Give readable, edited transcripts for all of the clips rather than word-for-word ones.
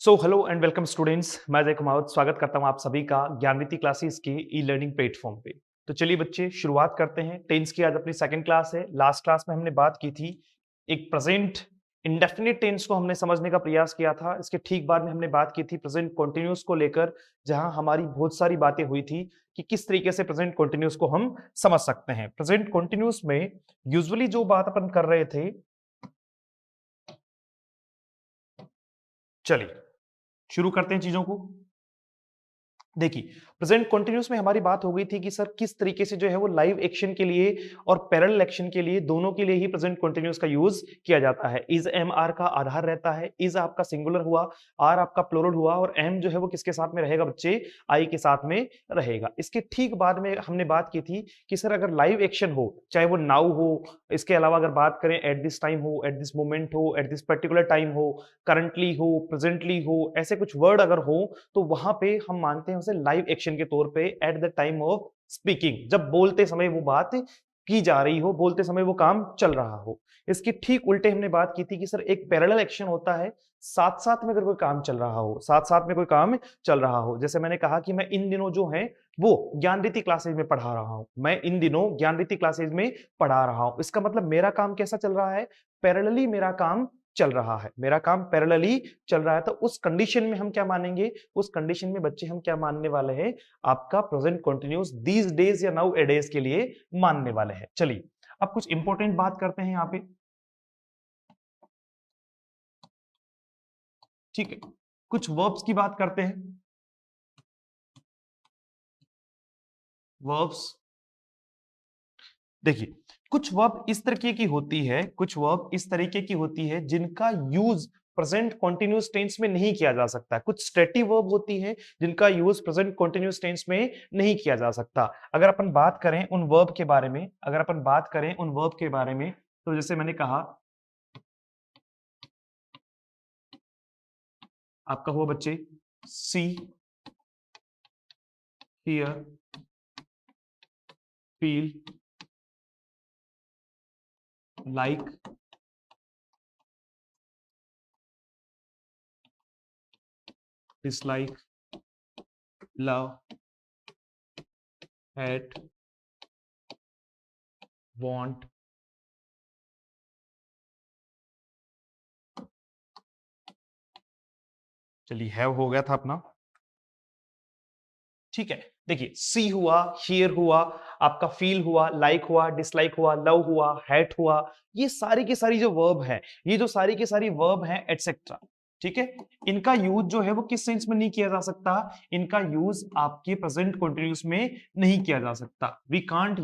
So hello and welcome students, मैं जय कुमार स्वागत करता हूं आप सभी का ज्ञानविति क्लासेस के ई लर्निंग प्लेटफॉर्म पे। तो चलिए बच्चे शुरुआत करते हैं। टेंस की आज अपनी सेकंड क्लास है। लास्ट क्लास में हमने बात की थी एक प्रेजेंट इंडेफिनिट टेंस को हमने समझने का प्रयास किया था। इसके ठीक बाद में हमने बात की थी प्रेजेंट कॉन्टिन्यूस को लेकर, जहां हमारी बहुत सारी बातें हुई थी कि किस तरीके से प्रेजेंट कॉन्टिन्यूस को हम समझ सकते हैं। प्रेजेंट कॉन्टिन्यूस में यूजुअली जो बात अपन कर रहे थे, चलिए शुरू करते हैं चीजों को। देखिए, प्रेजेंट कंटीन्यूअस में हमारी बात हो गई थी कि सर किस तरीके से जो है वो लाइव एक्शन के लिए और पैरेलल एक्शन के लिए, दोनों के लिए ही प्रेजेंट कंटीन्यूअस का यूज किया जाता है। इज एम आर का आधार रहता है। इज आपका सिंगुलर हुआ, आर आपका प्लूरल हुआ और एम जो है वो किसके साथ में रहेगा बच्चे? आई के साथ में रहेगा। इसके ठीक बाद में हमने बात की थी कि सर अगर लाइव एक्शन हो, चाहे वो नाउ हो, इसके अलावा अगर बात करें एट दिस टाइम हो, एट दिस मोमेंट हो, एट दिस पर्टिकुलर टाइम हो, करंटली हो, प्रेजेंटली हो, ऐसे कुछ वर्ड अगर हो तो वहां पे हम मानते हैं उसे लाइव एक्शन के तौर पे at the time of speaking, जब बोलते समय वो बात की जा रही हो, बोलते समय वो काम चल रहा हो। इसके ठीक उल्टे हमने बात की थी कि सर एक पैरेलल एक्शन होता है, साथ साथ में अगर कोई काम चल रहा हो, साथ साथ में कोई काम चल रहा हो। जैसे मैंने कहा कि मैं इन दिनों जो है वो ज्ञानरीति क्लासेज में पढ़ा रहा हूं, मैं इन दिनों ज्ञानरीति क्लासेज में पढ़ा रहा हूं। इसका मतलब मेरा काम कैसा चल रहा है? पैरेलली मेरा काम चल रहा है, मेरा काम पैरेलली चल रहा है। तो उस कंडीशन में हम क्या मानेंगे? उस कंडीशन में बच्चे हम क्या मानने वाले हैं? आपका प्रेजेंट कंटीन्यूअस दीज डेज या नाउ ए डेज के लिए मानने वाले हैं। चलिए अब कुछ इंपॉर्टेंट बात करते हैं यहाँ पे, ठीक है। कुछ वर्ब्स की बात करते हैं। वर्ब्स, देखिए कुछ वर्ब इस तरीके की होती है, कुछ वर्ब इस तरीके की होती है जिनका यूज प्रेजेंट कॉन्टिन्यूअस टेंस में नहीं किया जा सकता। कुछ स्टेटिव वर्ब होती है जिनका यूज प्रेजेंट कॉन्टिन्यूअस टेंस में नहीं किया जा सकता। अगर अपन बात करें उन वर्ब के बारे में, अगर अपन बात करें उन वर्ब के बारे में, तो जैसे मैंने कहा आपका हुआ बच्चे see, hear, feel, like, dislike, love, hate, want, चलिए हैव हो गया था अपना, ठीक है। देखिए सी हुआ, हियर हुआ, आपका फील हुआ, लाइक हुआ, डिसलाइक हुआ, लव हुआ, हेट हुआ, ये सारी की सारी जो वर्ब है, ये जो सारी की सारी वर्ब है एटसेट्रा, ठीक है। इनका यूज जो है वो किस सेंस में नहीं किया जा सकता? इनका यूज आपके प्रेजेंट कंटीन्यूअस में नहीं किया जा सकता। We can't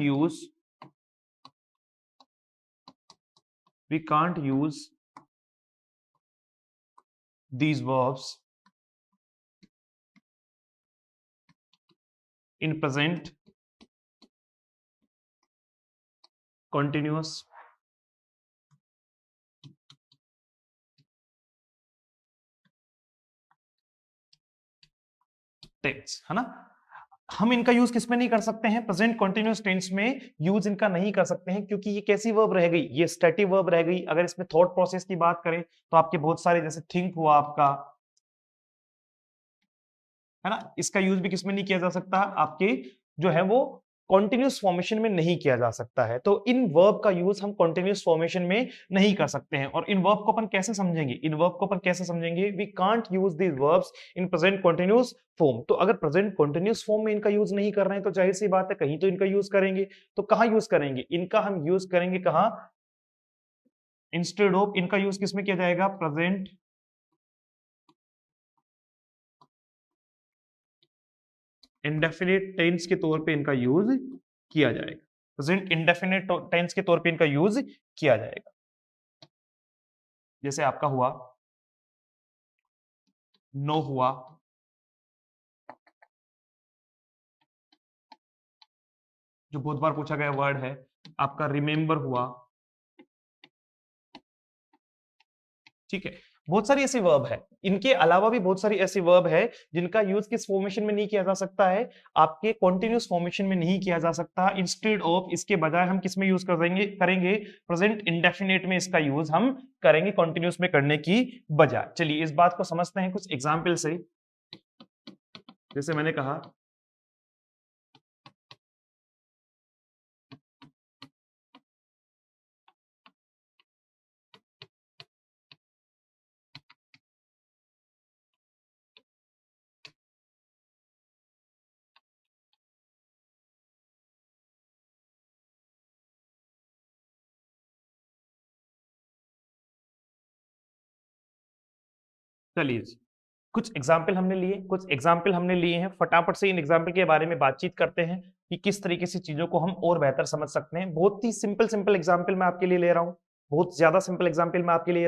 use these verbs in present continuous tense, है ना। हम इनका यूज किस में नहीं कर सकते हैं? प्रेजेंट कॉन्टिन्यूअस टेंस में यूज इनका नहीं कर सकते हैं, क्योंकि ये कैसी वर्ब रह गई? ये स्टैटिक वर्ब रह गई। अगर इसमें थॉट प्रोसेस की बात करें तो आपके बहुत सारे, जैसे थिंक हुआ आपका, है ना, इसका यूज भी किसमें नहीं किया जा सकता? आपके जो है वो कॉन्टिन्यूस फॉर्मेशन में नहीं किया जा सकता है। तो इन वर्ब का यूज हम कॉन्टिन्यूस फॉर्मेशन में नहीं कर सकते हैं। और इन वर्ब को अपन कैसे समझेंगे? इन वर्ब को अपन कैसे समझेंगे? We can't use these verbs in present continuous form. तो अगर प्रेजेंट कॉन्टिन्यूस फॉर्म में इनका यूज नहीं कर रहे हैं तो जाहिर सी बात है कहीं तो इनका यूज करेंगे। तो कहां यूज करेंगे इनका? हम यूज करेंगे कहां? इंस्टेड ऑफ, इनका यूज किसमें किया जाएगा? प्रेजेंट इंडेफिनिट टेंस के तौर पे इनका यूज किया जाएगा। प्रेजेंट इंडेफिनिट टेंस के तौर पे इनका यूज किया जाएगा। जैसे आपका हुआ नो हुआ, जो बहुत बार पूछा गया वर्ड है। आपका रिमेंबर हुआ, ठीक है। बहुत सारी ऐसी वर्ब है, इनके अलावा भी बहुत सारी ऐसी वर्ब है जिनका यूज किस फॉर्मेशन में नहीं किया जा सकता है, आपके कॉन्टिन्यूस फॉर्मेशन में नहीं किया जा सकता। इंस्टेड ऑफ, इसके बजाय हम किस में यूज करेंगे प्रेजेंट इंडेफिनिट में इसका यूज हम करेंगे कॉन्टिन्यूस में करने की बजाय। चलिए इस बात को समझते हैं कुछ एग्जाम्पल से। जैसे मैंने कहा चलिए कुछ एग्जाम्पल हमने लिए हैं, फटाफट से इन एग्जाम्पल के बारे में बातचीत करते हैं कि किस तरीके से चीजों को हम और बेहतर समझ सकते हैं। बहुत ही सिंपल सिंपल एग्जाम्पल मैं आपके लिए ले रहा हूं, बहुत ज्यादा सिंपल एग्जाम्पल मैं आपके लिए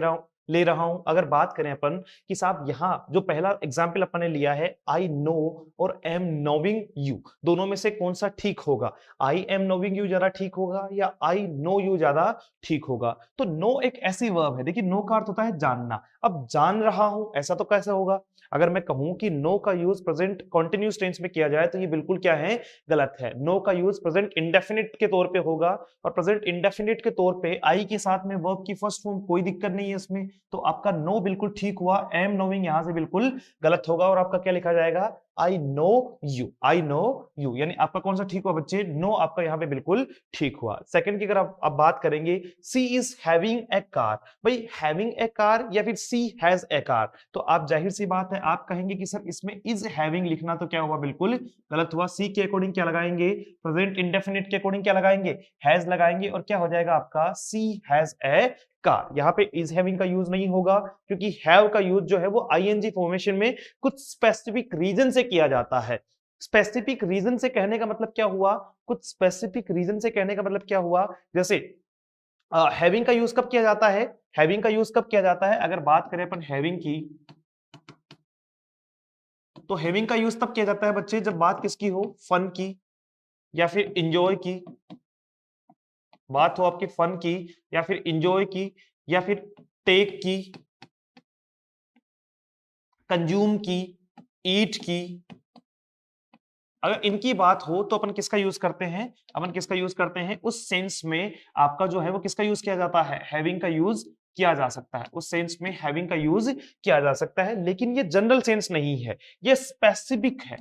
ले रहा हूं। अगर बात करें अपन कि साहब यहाँ जो पहला एग्जाम्पल अपन ने लिया है, आई नो और एम नोविंग यू, दोनों में से कौन सा ठीक होगा? आई एम नोविंग यू ज्यादा ठीक होगा या आई नो यू ज्यादा ठीक होगा? तो नो एक ऐसी वर्ब है, देखिए नो का अर्थ होता है जानना। अब जान रहा हूं ऐसा तो कैसे होगा? अगर मैं कहूं कि नो का यूज प्रेजेंट कॉन्टिन्यूस टेंस में किया जाए तो ये बिल्कुल क्या है? गलत है। नो का यूज प्रेजेंट इंडेफिनिट के तौर पे होगा, और प्रेजेंट इंडेफिनिट के तौर पे आई के साथ में वर्ब की फर्स्ट फॉर्म, कोई दिक्कत नहीं है इसमें। तो आपका नो बिल्कुल ठीक हुआ, एम नोइंग यहां से बिल्कुल गलत होगा और आपका क्या लिखा जाएगा? I know you, I know you, यानी आपका कौन सा ठीक हुआ बच्चे? नो आपका यहाँ पे बिल्कुल ठीक हुआ। सेकंड की अगर आप बात करेंगे, सी इज हैविंग ए कार, भाई हैविंग ए कार या फिर सी हैज ए कार, तो आप जाहिर सी बात है आप कहेंगे कि सर इसमें इज हैविंग लिखना तो क्या हुआ? बिल्कुल गलत हुआ। सी के अकॉर्डिंग क्या लगाएंगे? प्रेजेंट इंडेफिनिट के अकॉर्डिंग क्या लगाएंगे? हैज लगाएंगे, और क्या हो जाएगा आपका? She has a car. यहाँ पे इज हैविंग का यूज नहीं होगा, क्योंकि हैव का यूज जो है वो आईएनजी फॉर्मेशन में कुछ स्पेसिफिक रीजन से किया जाता है। स्पेसिफिक रीजन से कहने का मतलब क्या हुआ? कुछ स्पेसिफिक रीजन से कहने का मतलब क्या हुआ? जैसे हैविंग का यूज कब किया जाता है? हैविंग का यूज कब किया जाता है? अगर बात करें अपन हैविंग की, तो हैविंग का यूज तब किया जाता है बच्चे जब बात किसकी हो? फन की या फिर इंजॉय की। बात हो आपकी फन की या फिर इंजॉय की या फिर टेक की, कंज्यूम की, ईट की। अगर इनकी बात हो तो अपन किसका यूज करते हैं? अपन किसका यूज करते हैं? उस सेंस में आपका जो है वो किसका यूज किया जाता है? हैविंग का यूज किया जा सकता है। उस सेंस में हैविंग का यूज किया जा सकता है, लेकिन ये जनरल सेंस नहीं है, ये स्पेसिफिक है।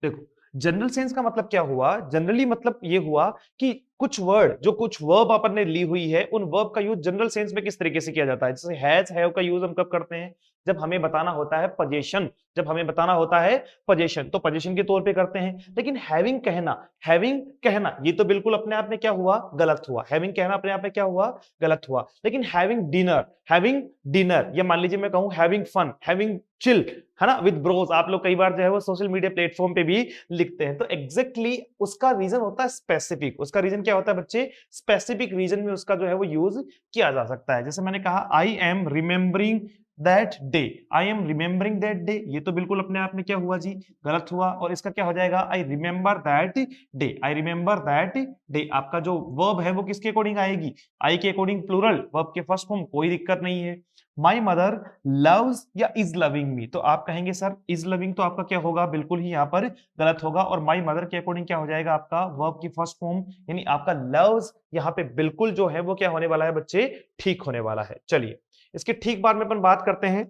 देखो जनरल सेंस का मतलब क्या हुआ? जनरली मतलब ये हुआ कि कुछ वर्ड, जो कुछ वर्ब अपन ने ली हुई है, उन वर्ब का यूज जनरल सेंस में किस तरीके से किया जाता है। जैसे हैज हैव का यूज हम कब करते हैं? जब हमें बताना होता है पोजीशन, जब हमें बताना होता है पोजीशन, तो पोजीशन के तौर पे करते हैं। लेकिन हैविंग कहना ये तो बिल्कुल अपने आप में क्या हुआ? गलत हुआ। हैविंग कहना अपने आप में क्या हुआ? गलत हुआ। लेकिन हैविंग डिनर, या मान लीजिए मैं कहूं हैविंग फन, हैविंग चिल, है ना, विद ब्रोस, आप लोग कई बार जो है वो सोशल मीडिया प्लेटफॉर्म पे भी लिखते हैं। तो एग्जैक्टली उसका रीजन होता है स्पेसिफिक। उसका रीजन क्या होता है बच्चे? स्पेसिफिक रीजन में उसका जो है वो यूज किया जा सकता है। जैसे मैंने कहा I am remembering that day, I am remembering that day, ये तो बिल्कुल अपने आप में क्या हुआ जी? गलत हुआ। और इसका क्या हो जाएगा? I remember that day, I remember that day. आपका जो वर्ब है वो किसके अकॉर्डिंग आएगी? आई के अकॉर्डिंग प्लूरल, वर्ब के फर्स्ट फॉर्म, कोई दिक्कत नहीं है। माई मदर लव्स या इज लविंग मी, तो आप कहेंगे सर इज लविंग तो आपका क्या होगा? बिल्कुल ही यहाँ पर गलत होगा। और माई मदर के अकॉर्डिंग क्या हो जाएगा आपका? वर्ब की फर्स्ट फॉर्म, यानी आपका लव्स यहाँ पे बिल्कुल जो है वो क्या होने वाला है बच्चे? ठीक होने वाला है। चलिए इसके ठीक बाद में अपन बात करते हैं,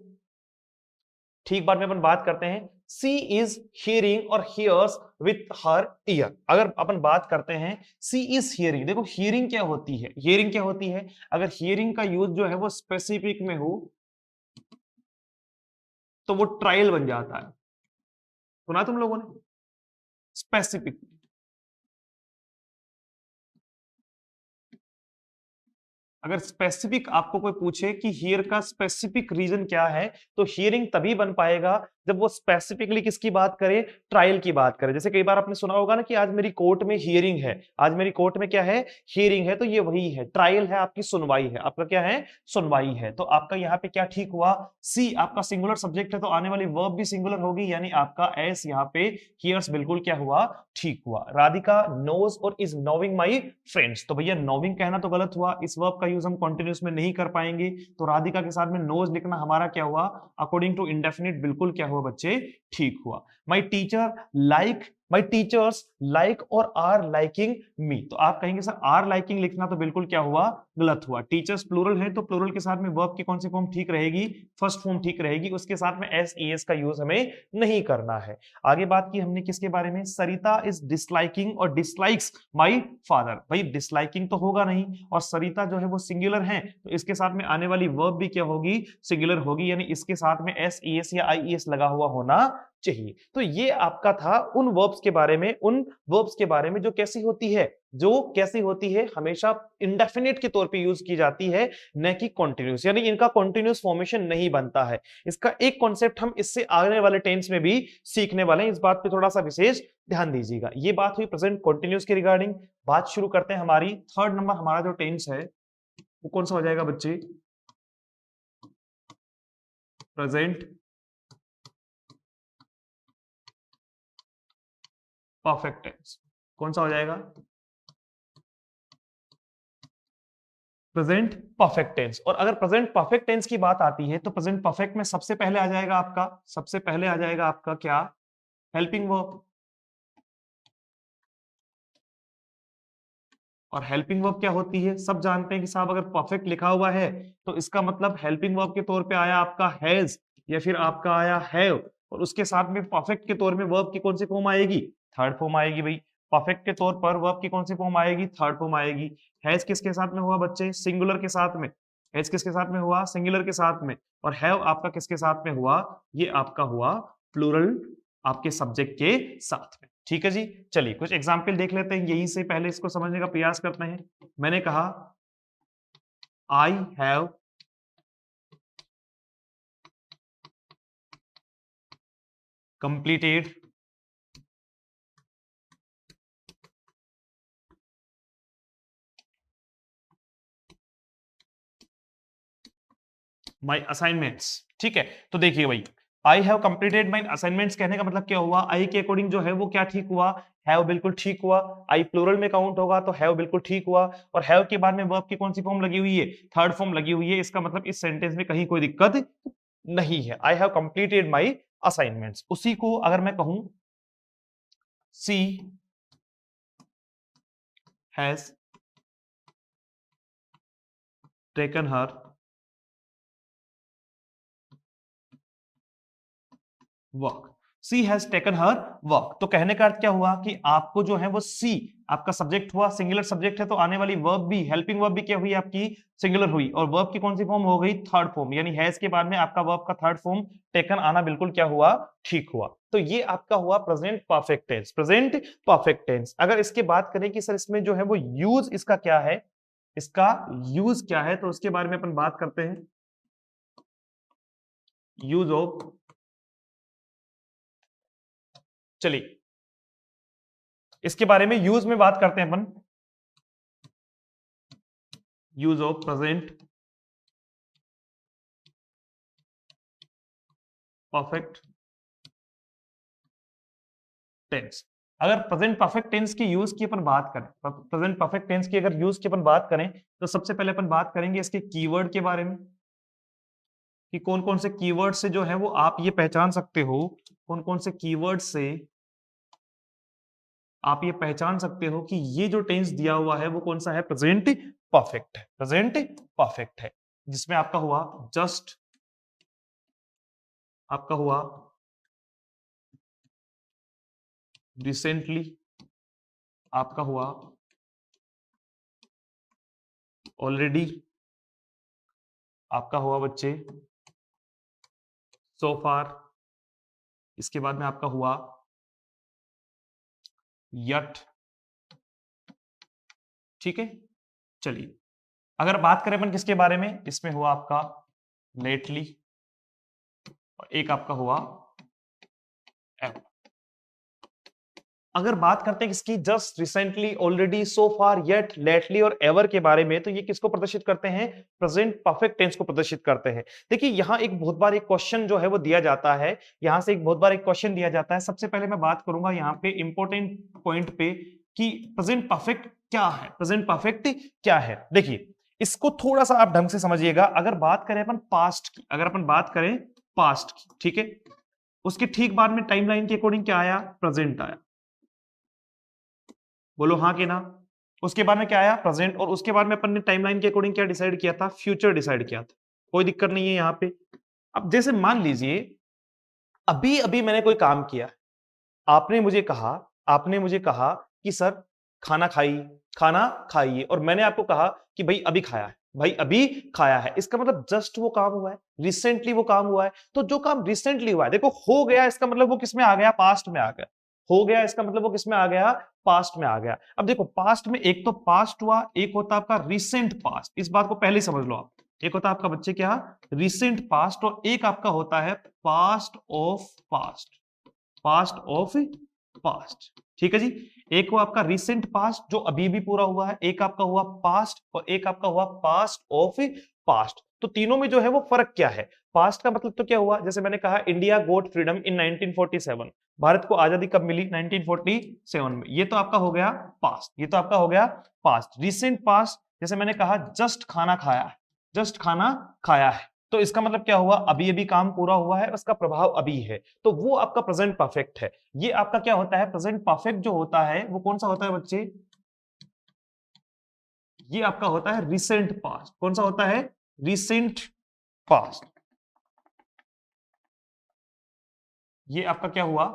ठीक बाद में अपन बात करते हैं, सी इज हियरिंग और हियर्स विथ हर ईयर। अगर अपन बात करते हैं सी इज हियरिंग, देखो हियरिंग क्या होती है? हियरिंग क्या होती है? अगर हियरिंग का यूज जो है वो स्पेसिफिक में हो तो वो ट्रायल बन जाता है। सुना तुम लोगों ने? स्पेसिफिक। अगर स्पेसिफिक आपको कोई पूछे कि हियर का स्पेसिफिक रीजन क्या है, तो हियरिंग तभी बन पाएगा जब वो स्पेसिफिकली किसकी बात करे, ट्रायल की बात करे। जैसे कई बार आपने सुना होगा ना कि आज मेरी कोर्ट में हियरिंग है, आज मेरी कोर्ट में क्या है, हियरिंग है, तो ये वही है, ट्रायल है, आपकी सुनवाई है, आपका क्या है, सुनवाई है। तो आपका यहाँ पे क्या ठीक हुआ, सी आपका सिंगुलर सब्जेक्ट है तो आने वाली वर्ब भी सिंगुलर होगी, यानी आपका एस यहाँ पे हियर्स बिल्कुल क्या हुआ, ठीक हुआ। राधिका नोज और इज नोविंग माई फ्रेंड्स, तो भैया नोविंग कहना तो गलत हुआ, इस वर्ब का यूज हम कंटिन्यूस में नहीं कर पाएंगे, तो राधिका के साथ में नोज लिखना हमारा क्या हुआ, अकॉर्डिंग टू इंडेफिनिट बिल्कुल क्या हुआ बच्चे, ठीक हुआ। My teacher like, my teachers like और आर लाइकिंग मी, तो आप कहेंगे सर आर लाइकिंग लिखना तो बिल्कुल क्या हुआ, गलत हुआ। टीचर्स प्लूरल है तो प्लूरल के साथ में वर्ब की कौन सी फॉर्म ठीक रहेगी, फर्स्ट फॉर्म ठीक रहेगी, उसके साथ में एस ई एस का यूज हमें नहीं करना है। आगे बात की हमने किसके बारे में, सरिता इज डिसलाइकिंग और डिसलाइक्स माई फादर, भाई डिसलाइकिंग तो होगा नहीं, और सरिता जो है वो सिंगुलर है, तो इसके साथ में आने वाली वर्ब भी क्या होगी, सिंगुलर होगी, यानी इसके साथ में एस ई एस या आई ई एस लगा हुआ होना चाहिए। तो ये आपका था उन वर्ब्स के बारे में, उन वर्ब्स के बारे में जो कैसी होती है, जो कैसी होती है, हमेशा इंडेफिनिट के तौर पे यूज की जाती है, न कि कॉन्टिन्यूस, यानी इनका कॉन्टिन्यूस फॉर्मेशन नहीं बनता है। इसका एक कॉन्सेप्ट हम इससे आने वाले टेंस में भी सीखने वाले हैं, इस बात पे थोड़ा सा विशेष ध्यान दीजिएगा। ये बात हुई प्रेजेंट कॉन्टिन्यूस के रिगार्डिंग। बात शुरू करते हैं हमारी थर्ड नंबर, हमारा जो टेंस है वो कौन सा हो जाएगा बच्चे, प्रेजेंट परफेक्ट टेंस। कौन सा हो जाएगा, प्रेजेंट परफेक्ट टेंस। और अगर प्रेजेंट परफेक्ट टेंस की बात आती है तो प्रेजेंट परफेक्ट में सबसे पहले आ जाएगा आपका, सबसे पहले आ जाएगा आपका क्या, हेल्पिंग वर्ब। और हेल्पिंग वर्ब क्या होती है, सब जानते हैं कि साहब अगर परफेक्ट लिखा हुआ है तो इसका मतलब हेल्पिंग वर्ब के तौर पे आया आपका हैज, या फिर आपका आया हैव, और उसके साथ में परफेक्ट के तौर में वर्ब की कौन सी फॉर्म आएगी, थर्ड फॉर्म आएगी भाई। परफेक्ट के तौर पर वर्ब की कौन सी फॉर्म आएगी, थर्ड फॉर्म आएगी। हैज किसके साथ में हुआ बच्चे, सिंगुलर के साथ में, हैज किसके साथ में हुआ, सिंगुलर के साथ में, और हैव आपका किसके साथ में हुआ, ये आपका हुआ प्लूरल आपके सब्जेक्ट के साथ में। ठीक है जी, चलिए कुछ एग्जाम्पल देख लेते हैं, यहीं से पहले इसको समझने का प्रयास करते हैं। मैंने कहा I have completed my assignments. ठीक है, तो देखिए भाई, आई हैव कंप्लीटेड माई असाइनमेंट्स कहने का मतलब क्या हुआ, आई के अकॉर्डिंग जो है वो क्या ठीक हुआ, हैव बिल्कुल ठीक हुआ। आई प्लूरल में काउंट होगा तो हैव बिल्कुल ठीक हुआ, और हैव के बाद में वर्ब की कौन सी फॉर्म लगी हुई है, थर्ड फॉर्म लगी हुई है, इसका मतलब इस सेंटेंस में कहीं कोई दिक्कत नहीं है। I have completed my assignments. उसी को अगर मैं कहूं she has taken her work, she has taken her work, तो कहने का अर्थ क्या हुआ कि आपको जो है वो सी आपका सब्जेक्ट हुआ, सिंगुलर सब्जेक्ट है तो आने वाली वर्ब भी, हेल्पिंग वर्ब भी क्या हुई आपकी, सिंगुलर हुई, और वर्ब की कौन सी फॉर्म हो गई, थर्ड फॉर्म, यानी हैज के बाद में आपका वर्ब का थर्ड फॉर्म टेकन आना बिल्कुल क्या हुआ, ठीक हुआ। तो ये आपका हुआ present perfect tense, present perfect tense. अगर इसके बात करें कि सर इसमें जो है वो यूज इसका क्या है, इसका यूज क्या है, तो उसके बारे में अपन बात करते हैं। यूज ऑफ, चलिए इसके बारे में यूज में बात करते हैं अपन। Use of present perfect tense. अगर प्रेजेंट परफेक्ट टेंस की यूज की अपन बात करें, प्रेजेंट परफेक्ट टेंस की अगर यूज की अपन बात करें, तो सबसे पहले अपन बात करेंगे इसके कीवर्ड के बारे में, कि कौन कौन से कीवर्ड से जो है वो आप ये पहचान सकते हो, कौन कौन से कीवर्ड से आप ये पहचान सकते हो कि ये जो टेंस दिया हुआ है वो कौन सा है, प्रेजेंट परफेक्ट है, प्रेजेंट परफेक्ट है। जिसमें आपका हुआ जस्ट, आपका हुआ रिसेंटली, आपका हुआ ऑलरेडी, आपका हुआ बच्चे सो फार, इसके बाद में आपका हुआ यट। ठीक है, चलिए अगर बात करें अपन किसके बारे में, इसमें हुआ आपका लेटली और एक आपका हुआ एवर। अगर बात करते हैं किसकी, जस्ट रिसेंटली, ऑलरेडी, सो फार, येट, लेटली और एवर के बारे में, तो ये किसको प्रदर्शित करते हैं, प्रेजेंट परफेक्ट टेंस को प्रदर्शित करते हैं। देखिए यहां एक बहुत बार एक क्वेश्चन जो है वो दिया जाता है, यहां से एक बहुत बार एक क्वेश्चन दिया जाता है। सबसे पहले मैं बात करूंगा यहाँ पे इंपॉर्टेंट पॉइंट पे कि प्रेजेंट परफेक्ट क्या है, प्रेजेंट परफेक्ट क्या है। देखिए इसको थोड़ा सा आप ढंग से समझिएगा। अगर बात करें अपन पास्ट की, अगर अपन बात करें पास्ट की, ठीक है, उसके ठीक बाद में टाइमलाइन के अकॉर्डिंग क्या आया, प्रेजेंट आया। बोलो हाँ कि ना। उसके बाद में क्या आया, प्रेजेंट, और उसके बाद में अपन ने टाइमलाइन के अकॉर्डिंग क्या डिसाइड किया था, फ्यूचर डिसाइड किया था। कोई दिक्कत नहीं है यहां पे। अब जैसे मान लीजिए अभी अभी मैंने कोई काम किया, आपने मुझे कहा, आपने मुझे कहा कि सर खाना खाई, खाना खाइए, और मैंने आपको कहा कि भाई अभी खाया है, भाई अभी खाया है। इसका मतलब जस्ट वो काम हुआ है, रिसेंटली वो काम हुआ है। तो जो काम रिसेंटली हुआ है, देखो हो गया, इसका मतलब वो किस में आ गया, पास्ट में आ गया। हो गया इसका मतलब वो किस में आ गया, पास्ट में आ गया। अब देखो पास्ट में एक तो पास्ट हुआ, एक होता आपका रिसेंट पास्ट। इस बात को पहले समझ लो आप। एक होता आपका बच्चे क्या, रिसेंट पास्ट, और एक आपका होता है past of past, past of past. ठीक है जी। एक वो आपका रिसेंट पास्ट जो अभी भी पूरा हुआ है, एक आपका हुआ पास्ट, और एक आपका हुआ पास्ट ऑफ पास्ट। तो तीनों में जो है वो फर्क क्या है, पास्ट का मतलब तो क्या हुआ, जैसे मैंने कहा इंडिया गोट फ्रीडम इन 1947, भारत को आजादी कब मिली, 1947 में। ये तो आपका हो गया पास्ट, ये तो आपका हो गया पास्ट। रिसेंट पास्ट जैसे मैंने कहा जस्ट खाना खाया है, जस्ट खाना खाया है, तो इसका मतलब क्या हुआ, अभी अभी काम पूरा हुआ है, उसका प्रभाव अभी है, तो वो आपका प्रेजेंट परफेक्ट है। ये आपका क्या होता है, प्रेजेंट परफेक्ट जो होता है वो कौन सा होता है बच्चे, ये आपका होता है रिसेंट पास्ट। कौन सा होता है, रिसेंट पास्ट। ये आपका क्या हुआ,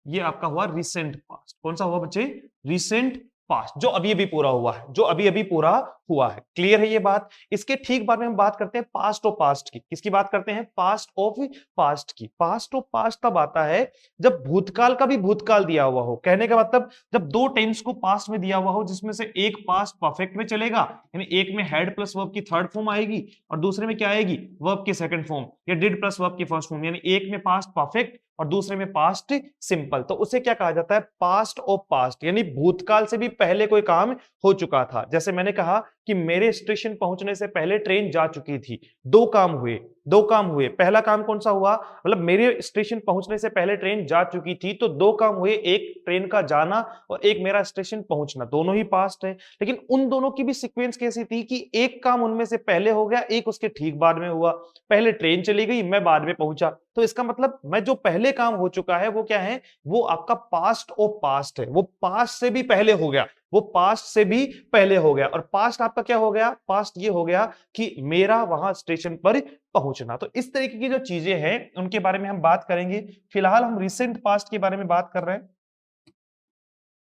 ये आपका हुआ रिसेंट पास्ट। कौन सा हुआ बच्चे, रिसेंट पास्ट, जो अभी अभी पूरा हुआ है, जो अभी अभी पूरा हुआ है। क्लियर है ये बात। इसके ठीक बाद में हम बात करते हैं पास्ट ऑफ पास्ट की। किसकी बात करते हैं, पास्ट ऑफ पास्ट की। पास्ट ऑफ पास्ट तब आता है जब भूतकाल का भी भूतकाल दिया हुआ हो। कहने का मतलब जब दो टेंस को पास्ट में दिया हुआ हो, जिसमें से एक पास्ट परफेक्ट में चलेगा, यानी एक में हेड प्लस वर्ब की थर्ड फॉर्म आएगी, और दूसरे में क्या आएगी, वर्ब की सेकंड फॉर्म, या डिड प्लस वर्ब की फर्स्ट फॉर्म। यानी एक में पास्ट परफेक्ट और दूसरे में पास्ट सिंपल, तो उसे क्या कहा जाता है, पास्ट ऑफ पास्ट, यानी भूतकाल से भी पहले कोई काम हो चुका था। जैसे मैंने कहा कि मेरे स्टेशन पहुंचने से पहले ट्रेन जा चुकी थी, दो काम हुए, दो काम हुए। पहला काम कौन सा हुआ, मतलब मेरे स्टेशन पहुंचने से पहले ट्रेन जा चुकी थी, तो दो काम हुए, एक ट्रेन का जाना और एक मेरा स्टेशन पहुंचना, दोनों ही पास्ट है। लेकिन उन दोनों की भी सीक्वेंस कैसी थी कि एक काम उनमें से पहले हो गया, एक उसके ठीक बाद में हुआ। पहले ट्रेन चली गई, मैं बाद में पहुंचा, तो इसका मतलब मैं जो पहले काम हो चुका है वो क्या है, वो आपका पास्ट ऑफ पास्ट है, वो पास्ट से भी पहले हो गया, वो पास्ट से भी पहले हो गया। और पास्ट आपका क्या हो गया, पास्ट ये हो गया कि मेरा वहां स्टेशन पर पहुंचना। तो इस तरीके की जो चीजें हैं उनके बारे में हम बात करेंगे। फिलहाल हम रिसेंट पास्ट के बारे में बात कर रहे हैं।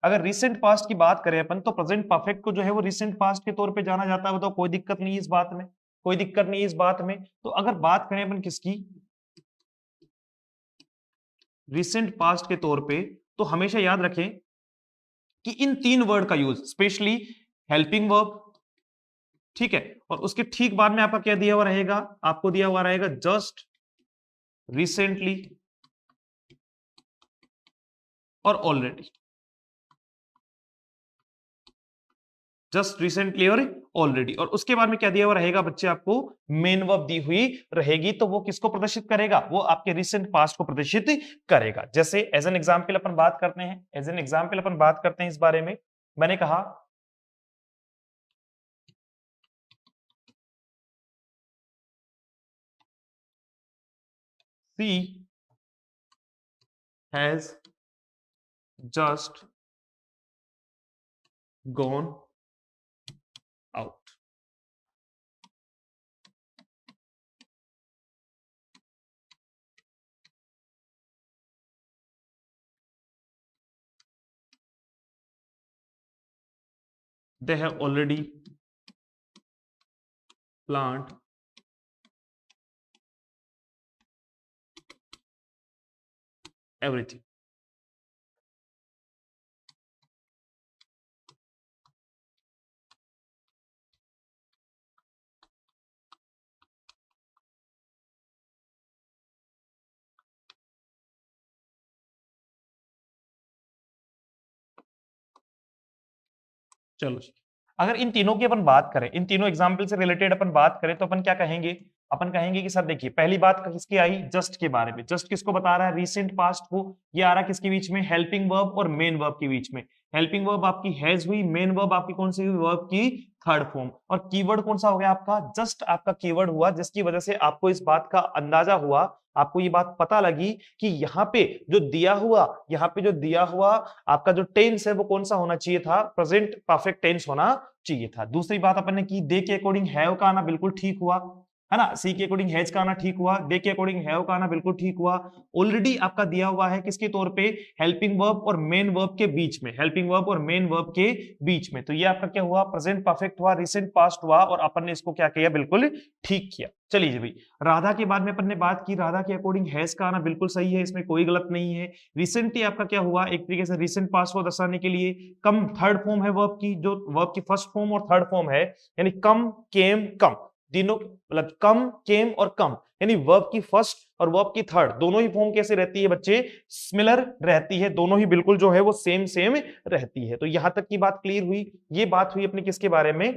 अगर रिसेंट पास्ट की बात करें अपन, तो प्रेजेंट परफेक्ट को जो है वो रिसेंट पास्ट के तौर पे जाना जाता है, तो कोई दिक्कत नहीं है इस बात में, कोई दिक्कत नहीं है इस बात में। तो अगर बात करें अपन किसकी, रिसेंट पास्ट के तौर पे, तो हमेशा याद रखें कि इन तीन वर्ड का यूज, स्पेशली हेल्पिंग वर्ब, ठीक है, और उसके ठीक बाद में आपका क्या दिया हुआ रहेगा, आपको दिया हुआ रहेगा जस्ट, रिसेंटली और ऑलरेडी। जस्ट रिसेंटली और ऑलरेडी, और उसके बाद में क्या दिया हुआ रहेगा बच्चे, आपको मेन वर्ब दी हुई रहेगी। तो वो किसको प्रदर्शित करेगा, वो आपके रिसेंट पास्ट को प्रदर्शित करेगा। जैसे एज एन एग्जांपल अपन बात करते हैं, एज एन एग्जांपल अपन बात करते हैं इस बारे में। मैंने कहा she has just gone out. They have already plant everything. चलो, अगर इन तीनों की अपन बात करें, इन तीनों एग्जाम्पल से रिलेटेड अपन बात करें तो अपन क्या कहेंगे? अपन कहेंगे कि सर देखिए, पहली बात किसकी आई? जस्ट के बारे में। जस्ट किसको बता रहा है? रिसेंट पास्ट को। ये आ रहा है किसके बीच में? हेल्पिंग वर्ब और मेन वर्ब के बीच में। हेल्पिंग वर्ब आपकी हैज हुई, मेन वर्ब आपकी कौन सी हुई? वर्ब की थर्ड फॉर्म। और कीवर्ड कौन सा हो गया आपका? जस्ट आपका कीवर्ड हुआ, जिसकी वजह से आपको इस बात का अंदाजा हुआ, आपको ये बात पता लगी कि यहाँ पे जो दिया हुआ, यहाँ पे जो दिया हुआ आपका जो टेंस है वो कौन सा होना चाहिए था? प्रेजेंट परफेक्ट टेंस होना चाहिए था। दूसरी बात अपन ने की, दे के अकॉर्डिंग हैव का आना बिल्कुल ठीक हुआ, है ना? सी के अकॉर्डिंग हैज का आना ठीक हुआ, दे के अकॉर्डिंग हैव का आना बिल्कुल ठीक हुआ। ऑलरेडी आपका दिया हुआ है किसके तौर पे? हेल्पिंग वर्ब और मेन वर्ब के बीच में। हेल्पिंग वर्ब और मेन वर्ब के बीच में, तो ये आपका क्या हुआ? प्रेजेंट परफेक्ट हुआ, रिसेंट पास्ट हुआ, और अपन ने इसको क्या किया? बिल्कुल ठीक किया। चलिए भाई, राधा के बाद में अपन ने बात की, राधा के अकॉर्डिंग हैज का आना बिल्कुल सही है, इसमें कोई गलत नहीं है। रिसेंटली आपका क्या हुआ? एक तरीके से रिसेंट पास्ट को दर्शाने के लिए कम थर्ड फॉर्म है वर्ब की, जो वर्ब की फर्स्ट फॉर्म और थर्ड फॉर्म है, यानी कम, केम, कम, तीनों मतलब कम, केम और कम, यानी वर्ब की फर्स्ट और वर्ब की थर्ड दोनों ही फॉर्म कैसे रहती है बच्चे? सिमिलर रहती है, दोनों ही बिल्कुल जो है वो सेम सेम रहती है। तो यहां तक की बात क्लियर हुई। ये बात हुई अपनी किसके बारे में?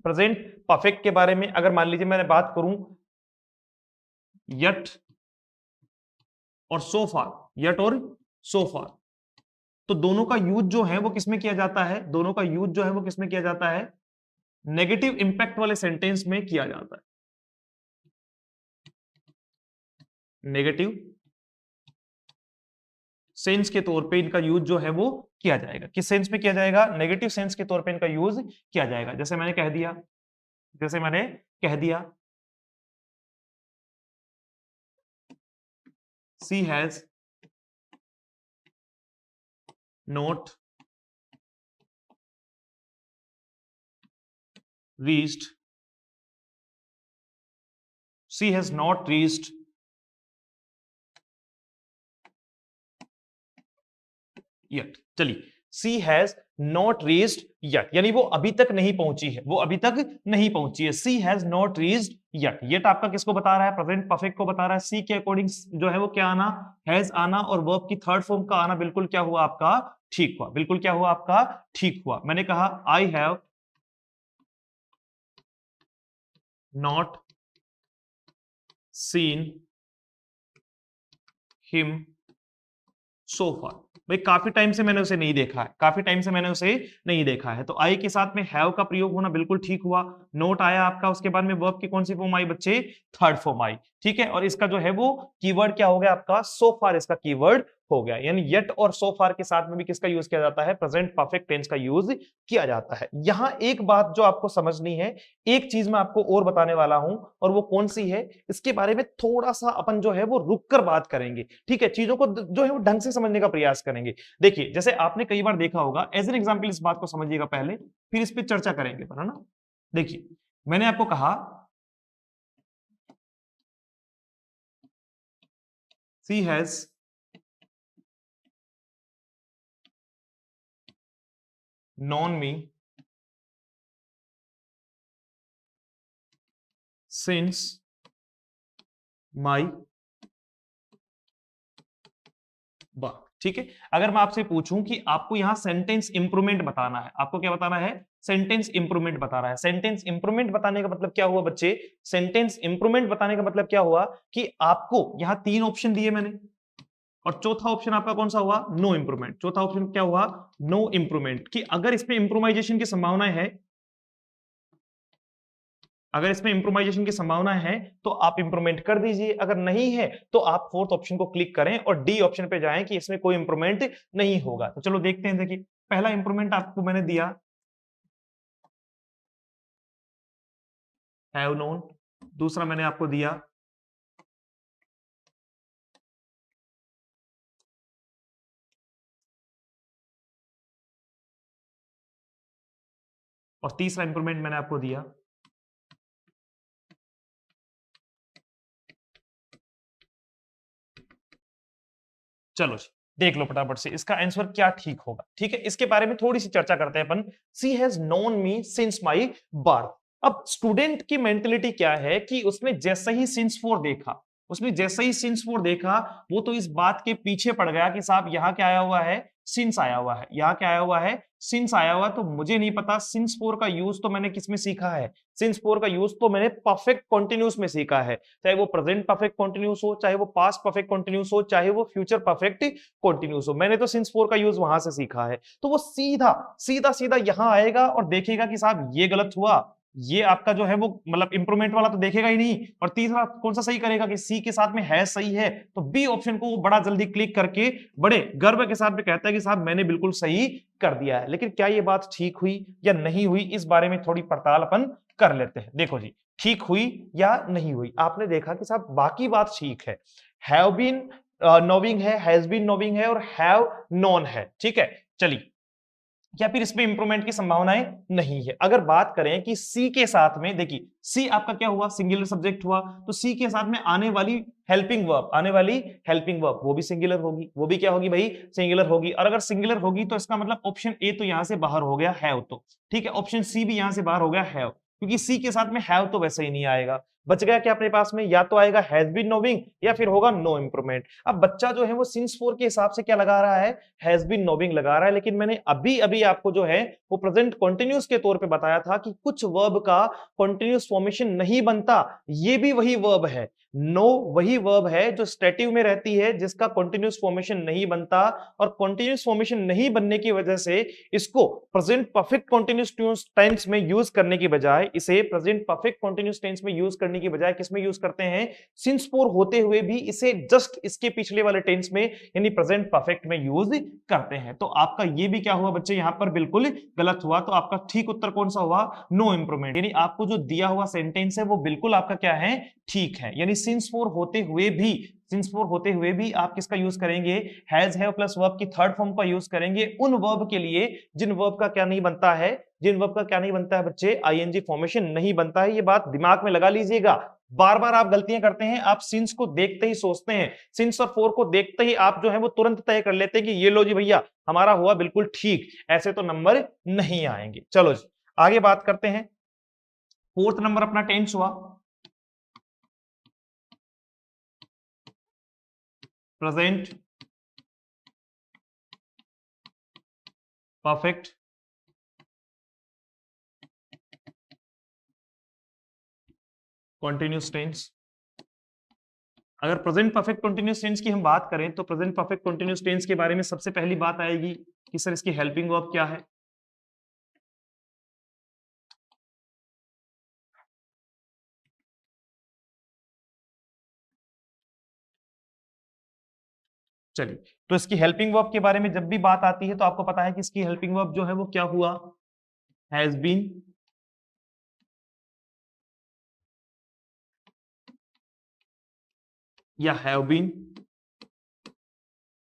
प्रेजेंट परफेक्ट के बारे में। अगर मान लीजिए मैंने बात करूं यट और सो फार, यट और सो फार, तो दोनों का यूज जो है वो किसमें किया जाता है? दोनों का यूज जो है वो किसमें किया जाता है? नेगेटिव इंपैक्ट वाले सेंटेंस में किया जाता है। नेगेटिव सेंस के तौर पे इनका यूज जो है वो किया जाएगा। किस सेंस में किया जाएगा? नेगेटिव सेंस के तौर पे इनका यूज किया जाएगा। जैसे मैंने कह दिया, जैसे मैंने कह दिया, she has not reached, she has not reached yet। चलिए, she has not reached yet, यानी वो अभी तक नहीं पहुंची है, वो अभी तक नहीं पहुंची है। She has not reached yet। yet आपका किसको बता रहा है? प्रेजेंट परफेक्ट को बता रहा है। सी के अकॉर्डिंग जो है वो क्या आना? हैज आना, और वर्ब की थर्ड फॉर्म का आना बिल्कुल क्या हुआ आपका? ठीक हुआ। बिल्कुल क्या हुआ आपका? ठीक हुआ। मैंने कहा I have not seen him so far. भाई काफी टाइम से मैंने उसे नहीं देखा है, काफी टाइम से मैंने उसे नहीं देखा है। तो आई के साथ में हैव का प्रयोग होना बिल्कुल ठीक हुआ। नोट आया आपका, उसके बाद में वर्ब की कौन सी फॉर्म आई बच्चे? Third form I. ठीक है, और इसका जो है वो कीवर्ड क्या हो गया आपका? सो फार इसका कीवर्ड हो गया। यानी येट और सो फार के साथ में भी किसका यूज किया जाता है? प्रेजेंट परफेक्ट टेंस का यूज किया जाता है। यहां एक बात जो आपको समझनी है, एक चीज मैं आपको और बताने वाला हूं, और वो कौन सी है, इसके बारे में थोड़ा सा अपन जो है वो रुक कर बात करेंगे। ठीक है, चीजों को जो है वो ढंग से समझने का प्रयास करेंगे। देखिए, जैसे आपने कई बार देखा होगा, एज एन एग्जाम्पल इस बात को समझिएगा पहले, फिर इस पर चर्चा करेंगे, है ना? देखिए, मैंने आपको कहा she has known me since my birth। ठीक है, अगर मैं आपसे पूछूं कि आपको यहां सेंटेंस इंप्रूवमेंट बताना है, आपको क्या बताना है? सेंटेंस इंप्रूवमेंट बताना है। सेंटेंस इंप्रूवमेंट बताने का मतलब क्या हुआ बच्चे? सेंटेंस इंप्रूवमेंट बताने का मतलब क्या हुआ कि आपको यहां तीन ऑप्शन दिए मैंने, और चौथा ऑप्शन आपका कौन सा हुआ? No improvement. चौथा ऑप्शन क्या हुआ? No improvement. कि अगर इसमें इंप्रूवाइजेशन की संभावना है, अगर इसमें इंप्रोवाइजेशन की संभावना है तो आप इंप्रूवमेंट कर दीजिए, अगर नहीं है तो आप फोर्थ ऑप्शन को क्लिक करें और डी ऑप्शन पे जाएं कि इसमें कोई इंप्रूवमेंट नहीं होगा। तो चलो देखते हैं। देखिए, पहला इंप्रूवमेंट आपको मैंने दिया हैव नोन, दूसरा मैंने आपको दिया और तीसरा इंप्रूवमेंट मैंने आपको दिया चलो देख लो फटाफट से इसका आंसर क्या ठीक होगा। ठीक है, इसके बारे में थोड़ी सी चर्चा करते हैं अपन। She has known me since my birth. अब स्टूडेंट की मेंटेलिटी क्या है कि उसने जैसे ही सिंस फॉर देखा, उसने जैसे ही सिंस फॉर देखा, वो तो इस बात के पीछे पड़ गया कि साहब यहाँ क्या आया हुआ है? सिंस आया हुआ है, यहाँ क्या आया हुआ है, सिंस आया हुआ है। तो मुझे नहीं पता सिंस 4 का यूज तो मैंने किस में सीखा है, सिंस 4 का यूज तो मैंने परफेक्ट कंटीन्यूअस में सीखा है, चाहे वो प्रेजेंट परफेक्ट कंटीन्यूअस हो, चाहे वो पास्ट परफेक्ट कंटीन्यूअस हो, चाहे वो फ्यूचर परफेक्ट कंटीन्यूअस हो, मैंने तो सिंस 4 का यूज वहां से सीखा है। तो वो सीधा सीधा सीधा यहां आएगा और देखेगा कि साहब ये गलत हुआ, ये आपका जो है वो मतलब इंप्रूवमेंट वाला तो देखेगा ही नहीं, और तीसरा कौन सा सही करेगा कि सी के साथ में है सही है, तो बी ऑप्शन को वो बड़ा जल्दी क्लिक करके बड़े गर्व के साथ में कहता है कि साहब मैंने बिल्कुल सही कर दिया है। लेकिन क्या ये बात ठीक हुई या नहीं हुई, इस बारे में थोड़ी पड़ताल अपन कर लेते हैं। देखो जी, ठीक हुई या नहीं हुई, आपने देखा कि साहब बाकी बात ठीक है, हैव बीन नोविंग है, हैज बीन नोविंग है और हैव नोन है, ठीक है। चलिए, क्या फिर इसमें इंप्रूवमेंट की संभावनाएं नहीं है। अगर बात करें कि सी के साथ में, देखिए सी आपका क्या हुआ, सिंगुलर सब्जेक्ट हुआ, तो सी के साथ में आने वाली हेल्पिंग वर्ब, आने वाली हेल्पिंग वर्ब वो भी सिंगुलर होगी, वो भी क्या होगी भाई, सिंगुलर होगी। और अगर सिंगुलर होगी तो इसका मतलब ऑप्शन ए तो यहां से बाहर हो गया, हैव, तो ठीक है, ऑप्शन सी भी यहां से बाहर हो गया, हैव, क्योंकि सी के साथ में हैव तो वैसे ही नहीं आएगा। बच गया क्या अपने पास में, या तो आएगा हैज बीन नोविंग या फिर होगा नो इंप्रूवमेंट। अब बच्चा जो है वो सिंस 4 के हिसाब से क्या लगा रहा है, हैज बीन नोविंग लगा रहा है, लेकिन मैंने अभी अभी आपको जो है वो प्रेजेंट कंटीन्यूअस के तौर पे बताया था कि कुछ वर्ब का कंटीन्यूअस फॉर्मेशन नहीं बनता, ये भी वही वर्ब है, नो वही वर्ब है जो स्टेटिव में रहती है, जिसका कंटीन्यूअस फॉर्मेशन नहीं बनता, और कंटीन्यूअस फॉर्मेशन नहीं बनने की वजह से इसको प्रेजेंट परफेक्ट कंटीन्यूअस टेंस में यूज करने की बजाय, इसे प्रेजेंट परफेक्ट कंटीन्यूअस टेंस में यूज करने की बजाय किस में यूज करते हैं, सिंस 4 होते हुए भी इसे जस्ट इसके पिछले वाले टेंस में यानी प्रेजेंट परफेक्ट में यूज करते हैं। तो आपका ये भी क्या हुआ बच्चे, यहां पर बिल्कुल गलत हुआ। तो आपका ठीक उत्तर कौन सा हुआ, नो इंप्रूवमेंट, यानी आपको जो दिया हुआ सेंटेंस है वो बिल्कुल आपका क्या है, ठीक है। यानी सिंस 4 होते हुए भी, सिंस 4 होते हुए भी आप किसका यूज करेंगे, हैज हैव प्लस वर्ब की थर्ड फॉर्म का यूज करेंगे उन वर्ब के लिए जिन वर्ब का क्या नहीं बनता है, जिन वर्ब का क्या नहीं बनता है बच्चे, आईएनजी फॉर्मेशन नहीं बनता है। ये बात दिमाग में लगा लीजिएगा। बार बार आप गलतियां करते हैं, आप सिंस को देखते ही सोचते हैं, सिंस और 4 को देखते ही आप जो है वो तुरंत तय कर लेते हैं कि ये लो जी भैया हमारा हुआ बिल्कुल ठीक, ऐसे तो नंबर नहीं आएंगे। चलो जी आगे बात करते हैं। फोर्थ नंबर अपना टेंस हुआ, प्रेजेंट परफेक्ट कंटीन्यूअस टेंस। अगर प्रेजेंट परफेक्ट कंटीन्यूअस टेंस की हम बात करें तो प्रेजेंट परफेक्ट कंटीन्यूअस टेंस के बारे में सबसे पहली बात आएगी कि सर इसकी हेल्पिंग वर्ब क्या है। चलिए, तो इसकी हेल्पिंग वर्ब के बारे में जब भी बात आती है तो आपको पता है कि इसकी हेल्पिंग वर्ब जो है वो क्या हुआ, हैज बीन, या हैव बीन,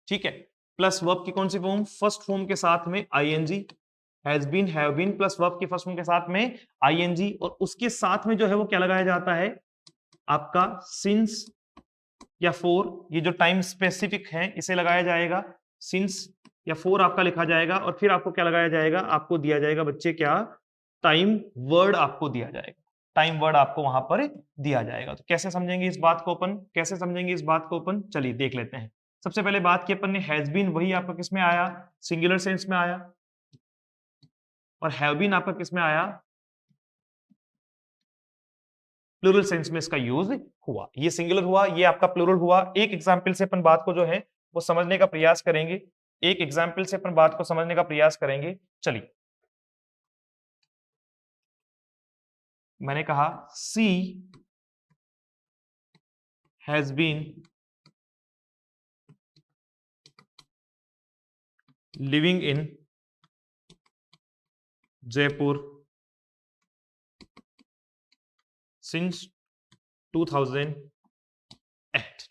ठीक है, प्लस वर्ब की कौन सी फॉर्म, फर्स्ट फॉर्म के साथ में ING, has been have been plus verb की फर्स्ट फॉर्म के साथ में आईएनजी, और उसके साथ में जो है वो क्या लगाया जाता है आपका सिंस या फोर, ये जो टाइम स्पेसिफिक है इसे लगाया जाएगा, सिंस या फोर आपका लिखा जाएगा, और फिर आपको क्या लगाया जाएगा, आपको दिया जाएगा बच्चे क्या, टाइम वर्ड आपको दिया जाएगा, टाइम वर्ड आपको वहां पर दिया जाएगा। तो कैसे समझेंगे इस बात को अपन, कैसे समझेंगे इस बात को अपन, चलिए देख लेते हैं। सबसे पहले बात की अपन ने, हैज बीन वही आपका किस में आया, सिंगुलर सेंस में आया, और हैव बीन आपका किस में आया, प्लूरल सेंस में इसका यूज हुआ। ये सिंगुलर हुआ, ये आपका प्लूरल हुआ। एक एग्जांपल से अपन बात को जो है वो समझने का प्रयास करेंगे, एक एग्जांपल से अपन बात को समझने का प्रयास करेंगे। चलिए, मैंने कहा she has been living in Jaipur since 2008,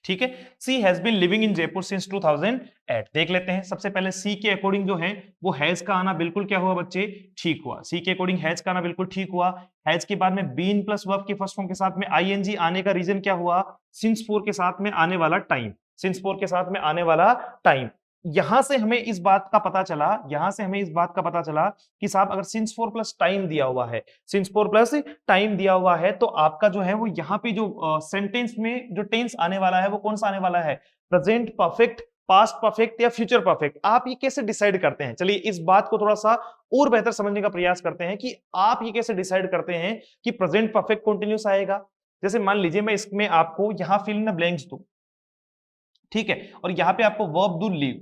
ठीक है, she has been living in Jaipur since 2008। देख लेते हैं। सबसे पहले सी के अकॉर्डिंग जो है वो हैज का आना बिल्कुल क्या हुआ बच्चे, ठीक हुआ। सी के अकॉर्डिंग हैज का आना बिल्कुल ठीक हुआ। हैज के बाद में बीन प्लस वर्ब की फर्स्ट फॉर्म के साथ में आईएनजी आने का रीजन क्या हुआ, सिंस 4 के साथ में आने वाला टाइम, सिंस 4 के साथ में आने वाला टाइम। यहां से हमें इस बात का पता चला, यहां से हमें इस बात का पता चला कि साहब अगर सिंस 4 प्लस टाइम दिया हुआ है, सिंस 4 प्लस टाइम दिया हुआ है, तो आपका जो है वो यहाँ पे जो सेंटेंस में जो टेंस आने वाला है वो कौन सा आने वाला है, प्रेजेंट परफेक्ट पास्ट परफेक्ट या फ्यूचर परफेक्ट, आप ये कैसे डिसाइड करते हैं? चलिए इस बात को थोड़ा सा और बेहतर समझने का प्रयास करते हैं कि आप ये कैसे डिसाइड करते हैं कि प्रेजेंट परफेक्ट कंटिन्यूअस आएगा। जैसे मान लीजिए मैं इसमें आपको यहां फिल इन द ब्लैंक्स दूं, ठीक है, और यहां पे आपको वर्ब दूं लीव,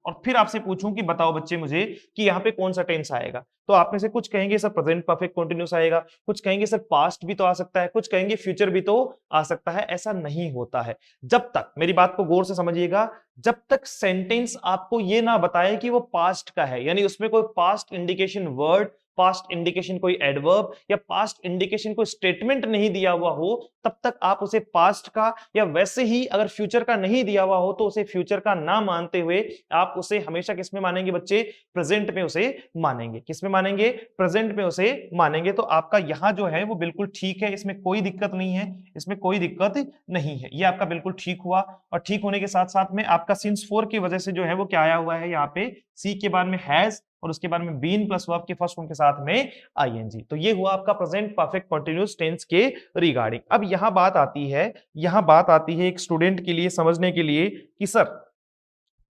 और फिर आपसे पूछूं कि बताओ बच्चे मुझे कि यहाँ पे कौन सा टेंस आएगा, तो आप में से कुछ कहेंगे सर प्रेजेंट परफेक्ट कंटिन्यूअस आएगा, कुछ कहेंगे सर पास्ट भी तो आ सकता है, कुछ कहेंगे फ्यूचर भी तो आ सकता है। ऐसा नहीं होता है। जब तक, मेरी बात को गौर से समझिएगा, जब तक सेंटेंस आपको ये ना बताए कि वो पास्ट का है, यानी उसमें कोई past indication word, past indication कोई एडवर्ब या पास्ट इंडिकेशन कोई स्टेटमेंट नहीं दिया हुआ हो, तब तक आप उसे पास्ट का, या वैसे ही अगर फ्यूचर का नहीं दिया हुआ हो तो उसे फ्यूचर का ना मानते हुए आप उसे हमेशा किसमें मानेंगे बच्चे? प्रेजेंट में उसे मानेंगे। किसमें मानेंगे? प्रेजेंट में उसे मानेंगे। तो आपका यहां जो है वो बिल्कुल ठीक है, इसमें कोई दिक्कत नहीं है, इसमें कोई दिक्कत नहीं है, ये आपका बिल्कुल ठीक हुआ। और ठीक होने के साथ साथ में आपका सिंस 4 की वजह से जो है वो क्या आया हुआ है यहाँ पे, सी के बाद में हैज और उसके बाद में बीन प्लस वर्ब के फर्स्ट फॉर्म के साथ में आईएनजी। तो ये हुआ आपका प्रेजेंट परफेक्ट कंटीन्यूअस टेंस के रिगार्डिंग। अब यहां बात आती है, यहां बात आती है एक स्टूडेंट के लिए समझने के लिए कि सर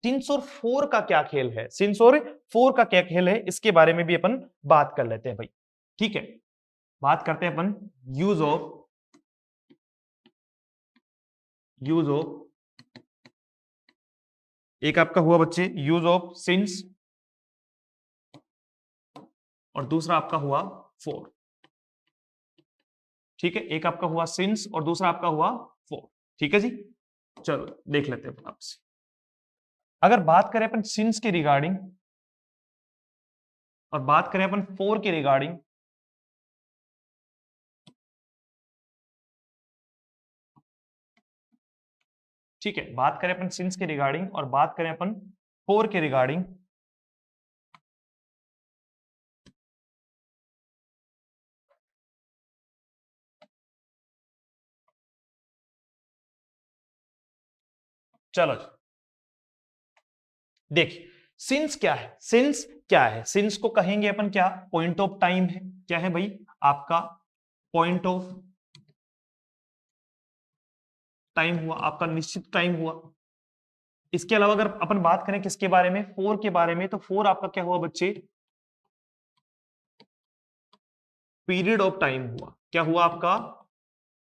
सिंस और फोर का क्या खेल है, सिंस और फोर का क्या खेल है, इसके बारे में भी अपन बात कर लेते हैं भाई। ठीक है, बात करते हैं अपन यूज ऑफ एक आपका हुआ बच्चे यूज ऑफ सिंस और दूसरा आपका हुआ फोर। ठीक है, एक आपका हुआ सिंस और दूसरा आपका हुआ फोर। ठीक है जी, चलो देख लेते हैं आपसे। अगर बात करें अपन सिंस के रिगार्डिंग और बात करें अपन फोर के रिगार्डिंग, ठीक है, बात करें अपन सिंस के रिगार्डिंग और बात करें अपन फोर के रिगार्डिंग, चलो देखिए सिंस क्या है, सिंस क्या है, सिंस को कहेंगे अपन क्या, पॉइंट ऑफ टाइम है। क्या है भाई? आपका पॉइंट ऑफ टाइम हुआ, आपका निश्चित टाइम हुआ। इसके अलावा अगर अपन बात करें किसके बारे में, फोर के बारे में, तो फोर आपका क्या हुआ बच्चे? पीरियड ऑफ टाइम हुआ। क्या हुआ आपका?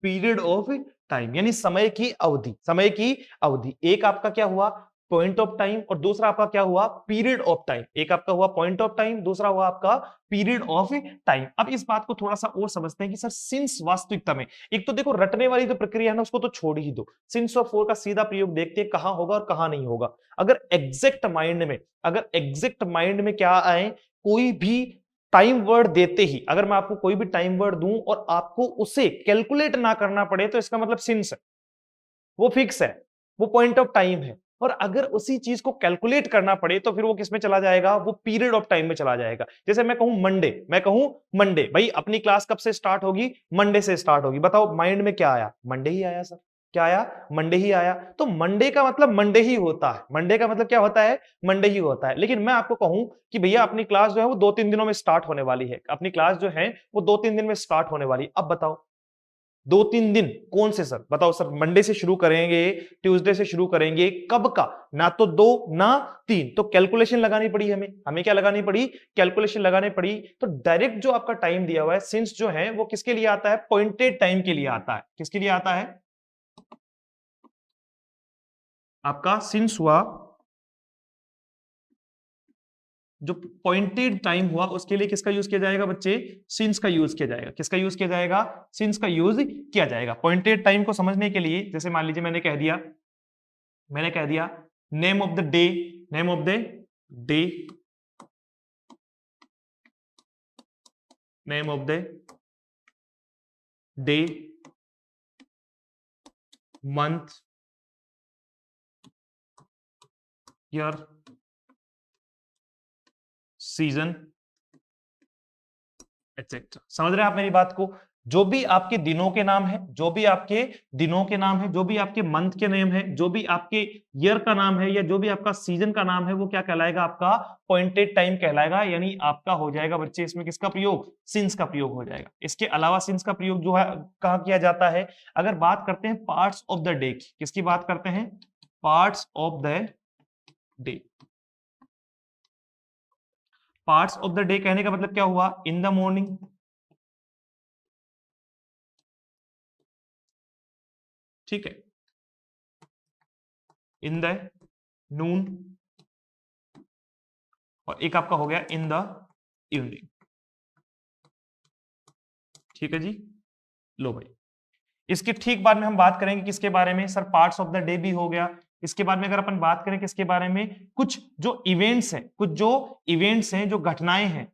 पीरियड ऑफ टाइम, यानी समय की अवधि, समय की अवधि। एक आपका क्या हुआ? पॉइंट ऑफ टाइम और दूसरा आपका क्या हुआ? Period of time. एक आपका हुआ पॉइंट ऑफ टाइम, दूसरा हुआ आपका पीरियड ऑफ टाइम। अब इस बात को थोड़ा सा और समझते हैं कि सर सिंस वास्तविकता में, एक तो देखो रटने वाली जो प्रक्रिया है ना उसको तो छोड़ ही दो, सिंस और फोर का सीधा प्रयोग देखते हैं कहां होगा और कहां नहीं होगा। अगर एग्जैक्ट माइंड में, अगर एग्जैक्ट माइंड में क्या आए, कोई भी टाइम वर्ड देते ही, अगर मैं आपको कोई भी टाइम वर्ड दूं और आपको उसे कैलकुलेट ना करना पड़े, तो इसका मतलब सिंस है, वो फिक्स है, वो पॉइंट ऑफ टाइम है। और अगर उसी चीज को कैलकुलेट करना पड़े तो फिर वो किस में चला जाएगा? वो पीरियड ऑफ टाइम में चला जाएगा। जैसे मैं कहूं मंडे, मैं कहूं मंडे, भाई अपनी क्लास कब से स्टार्ट होगी? मंडे से स्टार्ट होगी। बताओ माइंड में क्या आया? मंडे ही आया सर। क्या आया? मंडे ही आया। तो मंडे का मतलब मंडे ही होता है, मंडे का मतलब क्या होता है? मंडे ही होता है। लेकिन मैं आपको कहूं कि भैया अपनी क्लास जो है वो 2-3 दिनों में स्टार्ट होने वाली है, अपनी क्लास जो है वो 2-3 दिन में स्टार्ट होने वाली। अब बताओ 2-3 दिन कौन से सर? बताओ सर, मंडे से शुरू करेंगे, ट्यूसडे से शुरू करेंगे, कब का? ना तो 2 ना 3, तो कैलकुलेशन लगानी पड़ी हमें। हमें क्या लगानी पड़ी? कैलकुलेशन लगानी पड़ी। तो डायरेक्ट जो आपका टाइम दिया हुआ है सिंस जो है वो किसके लिए आता है? पॉइंटेड टाइम के लिए आता है। किसके लिए आता है? आपका सिंस हुआ जो पॉइंटेड टाइम हुआ उसके लिए किसका यूज किया जाएगा बच्चे? सिंस का यूज किया जाएगा। किसका यूज किया जाएगा? सिंस का यूज किया जाएगा। पॉइंटेड टाइम को समझने के लिए जैसे मान लीजिए मैंने कह दिया name of the day, name of the day, name of the day, month, year, season, etcetera. समझ रहे हैं आप मेरी बात को? जो भी आपके दिनों के नाम है, जो भी आपके दिनों के नाम है, जो भी आपके मंथ के नेम है, जो भी आपके ईयर का नाम है, या जो भी आपका सीजन का नाम है, वो क्या कहलाएगा? आपका पॉइंटेड टाइम कहलाएगा। यानी आपका हो जाएगा बच्चे इसमें किसका प्रयोग? सिंस का प्रयोग हो जाएगा। इसके अलावा सिंस का प्रयोग जो है कहां किया जाता है? अगर बात करते हैं पार्ट्स ऑफ द डे की, किसकी बात करते हैं? Parts of the day. Parts of the day कहने का मतलब क्या हुआ? इन द मॉर्निंग, ठीक है, इन द नून, और एक आपका हो गया इन द इवनिंग। ठीक है जी, लो भाई, इसके ठीक बाद में हम बात करेंगे किसके बारे में? Sir parts of the day भी हो गया। इसके बाद में अगर अपन बात करें किसके बारे में, कुछ जो इवेंट्स हैं, कुछ जो इवेंट्स हैं, जो घटनाएं हैं,